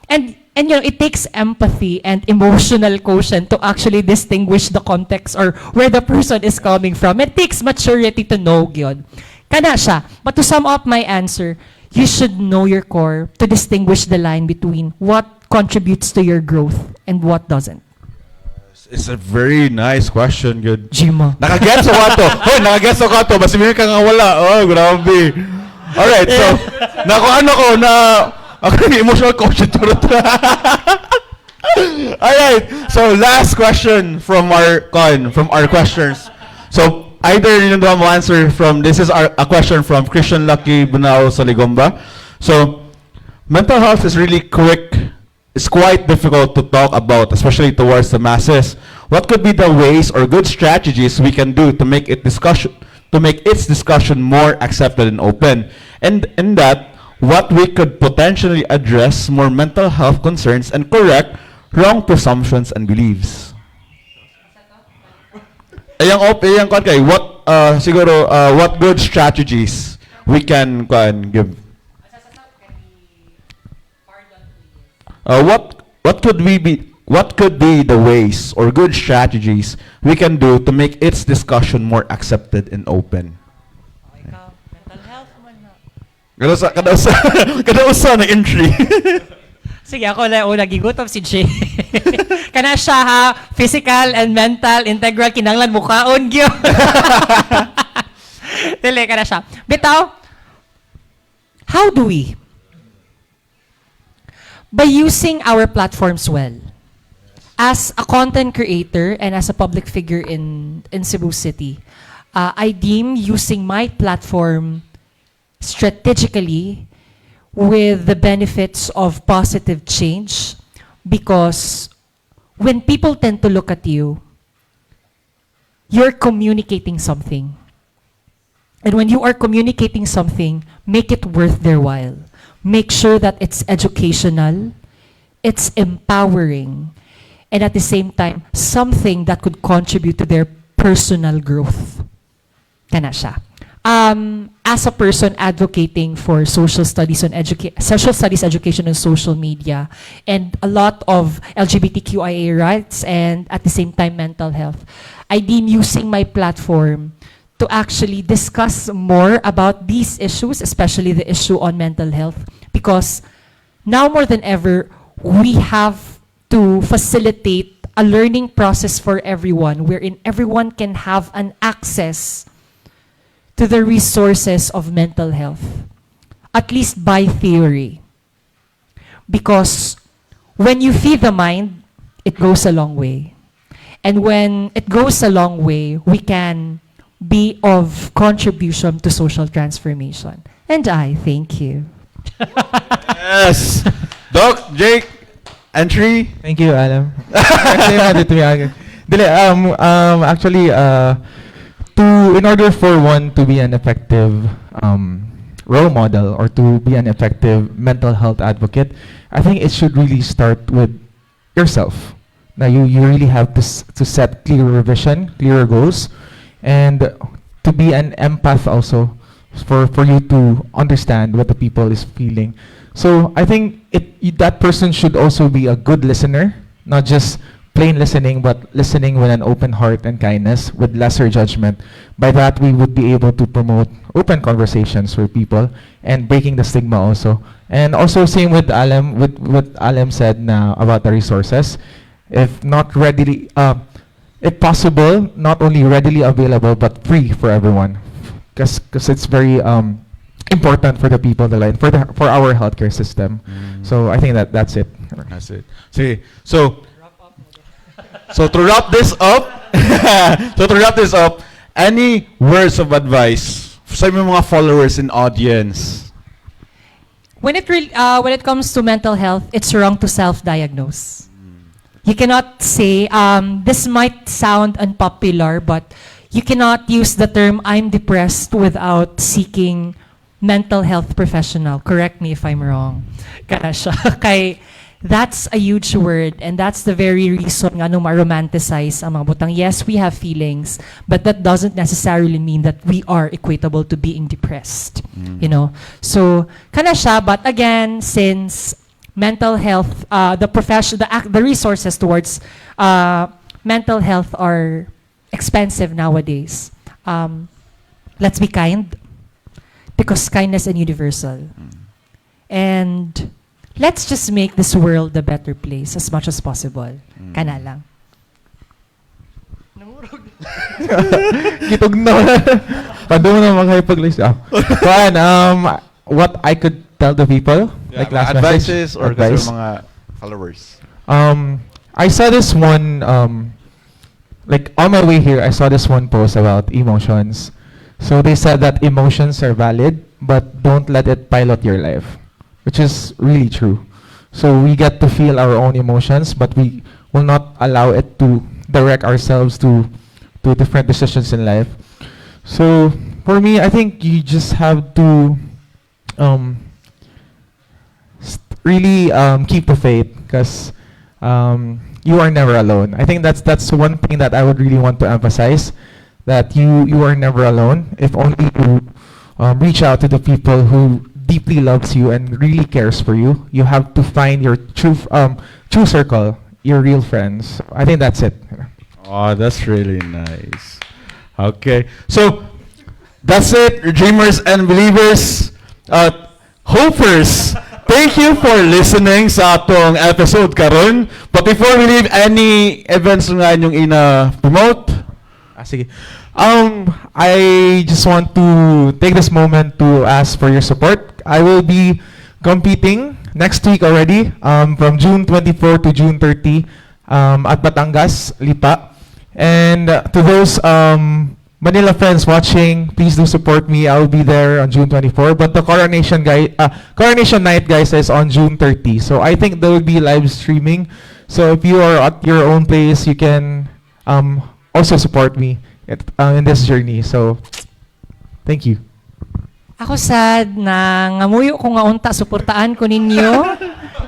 [SPEAKER 5] and it takes empathy and emotional quotient to actually distinguish the context or where the person is coming from. It takes maturity to know yun. Kana siya. But to sum up my answer, you should know your core to distinguish the line between what contributes to your growth and what doesn't.
[SPEAKER 4] It's a very nice question, good.
[SPEAKER 5] Jima.
[SPEAKER 4] Nakagets ko to. Hoy, nakagets ko to. Masimili ka nga wala. Oh, grabe. Alright, so, ako yung emotional quotient. Alright, so last question from our questions. So, either you know mo answer from, this is a question from Christian Lucky Bunao Saligomba. So, mental health is really it's quite difficult to talk about, especially towards the masses. What could be the ways or good strategies we can do to make its discussion more accepted and open? And in that, what we could potentially address more mental health concerns and correct wrong presumptions and beliefs. What good strategies we can give? What could be the ways or good strategies we can do to make its discussion more accepted and open?
[SPEAKER 5] Mental health man na.
[SPEAKER 4] Kadausa na entry.
[SPEAKER 5] Sige, ako lang una gigutom si Jay. Kana siya ha, physical and mental, integral, kinanglan mukhaon gyud. Dili, kana siya. Bitaw, how do we? By using our platforms well. As a content creator and as a public figure in Cebu City, I deem using my platform strategically with the benefits of positive change, because when people tend to look at you, you're communicating something. And when you are communicating something, make it worth their while. Make sure that it's educational, it's empowering, and at the same time, something that could contribute to their personal growth. Kana siya. As a person advocating for social studies education on social media, and a lot of LGBTQIA rights, and at the same time mental health, I deem using my platform to actually discuss more about these issues, especially the issue on mental health, because now more than ever, we have to facilitate a learning process for everyone, wherein everyone can have an access to the resources of mental health, at least by theory. Because when you feed the mind, it goes a long way. And when it goes a long way, we can be of contribution to social transformation. And I thank you.
[SPEAKER 4] Yes. Doc, Jake, entry.
[SPEAKER 6] Thank you, Alam. Actually, to in order for one to be an effective role model or to be an effective mental health advocate, I think it should really start with yourself. Now you really have to set clearer vision, clearer goals, and to be an empath also for you to understand what the people is feeling. So I think that person should also be a good listener, not just plain listening, but listening with an open heart and kindness, with lesser judgment. By that, we would be able to promote open conversations with people and breaking the stigma also. And also same with Alem, with what Alem said na about the resources. If not readily, if possible, not only readily available, but free for everyone. Because it's very important for the people, for our healthcare system. So I think that's it.
[SPEAKER 4] That's it. See, so to wrap this up, any words of advice sa inyong mga followers and audience?
[SPEAKER 5] When it comes to mental health, it's wrong to self-diagnose. You cannot say, this might sound unpopular, but you cannot use the term I'm depressed without seeking mental health professional. Correct me if I'm wrong. Kana siya. Kay, that's a huge word, and that's the very reason nga nung ma-romanticize ang mga butang. Yes, we have feelings, but that doesn't necessarily mean that we are equatable to being depressed. You know? So, kana siya, but again, since mental health, the resources towards mental health are expensive nowadays. Let's be kind, because kindness is universal. And let's just make this world a better place as much as possible. Kana lang.
[SPEAKER 6] Gitog na. Pado na makipag-list. What I could tell the people, like last
[SPEAKER 4] advices
[SPEAKER 6] message,
[SPEAKER 4] or
[SPEAKER 6] advice.
[SPEAKER 4] sa mga followers?
[SPEAKER 6] I saw this one, like on my way here, I saw this one post about emotions. So they said that emotions are valid, but don't let it pilot your life, which is really true. So we get to feel our own emotions, but we will not allow it to direct ourselves to different decisions in life. So for me, I think you just have to really keep the faith, because you are never alone. I think that's one thing that I would really want to emphasize, that you are never alone. If only you reach out to the people who deeply loves you and really cares for you. You have to find your true circle, your real friends. I think that's it.
[SPEAKER 4] Oh, that's really nice. Okay, so that's it, dreamers and believers, hopers. Thank you for listening sa atong episode karon. But before we leave, any events nga inyong ina-promote?
[SPEAKER 6] Sige. I just want to take this moment to ask for your support. I will be competing next week already, from June 24 to June 30, at Batangas, Lipa. And to those Manila friends watching, please do support me. I will be there on June 24. But the coronation night, guys, is on June 30. So I think there will be live streaming. So if you are at your own place, you can also support me in this journey. So thank you.
[SPEAKER 5] Ako sad na ngamuyo ko nga unta suportaan ko ninyo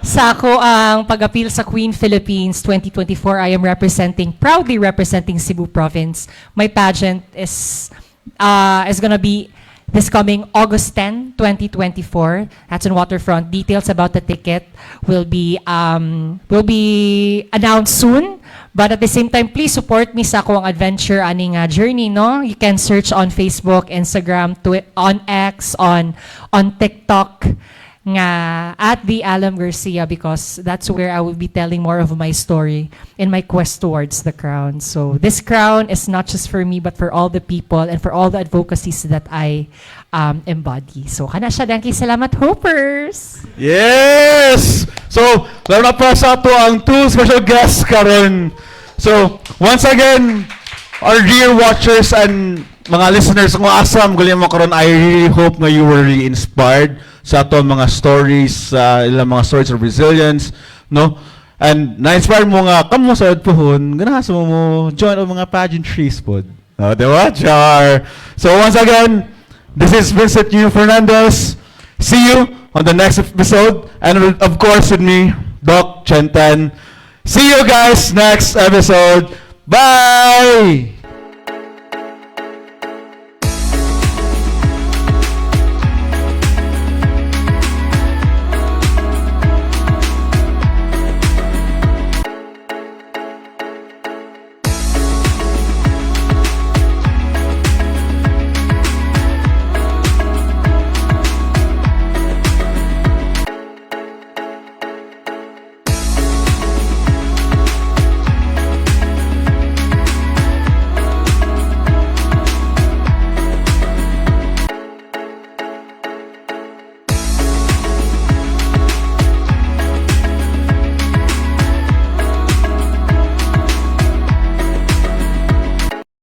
[SPEAKER 5] sa ako ang pag-appeal sa Queen Philippines 2024. I am proudly representing Cebu Province. My pageant is gonna be this coming August 10, 2024. That's on Waterfront. Details about the ticket will be announced soon. But at the same time, please support me sa akong adventure aning journey, no? You can search on Facebook, Instagram, on X, on TikTok nga at the Alem Garcia, because that's where I will be telling more of my story in my quest towards the crown. So this crown is not just for me, but for all the people and for all the advocacies that I embody. So kana siya, dangki salamat, hopers!
[SPEAKER 4] Yes! So, lalo na pa sa ato ang two special guests karon. So, once again, our dear watchers and mga listeners kung asam galing mo karon, I really hope na you were really inspired sa ato mga stories, ilang mga stories of resilience, no? And na-inspire mo nga kamo sa pohon, ganahan mo join ang mga pageantries pod. Oh, diba? Char. So once again, this is Vincent New Fernandez. See you on the next episode. And of course with me, Doc Chentan. See you guys next episode. Bye!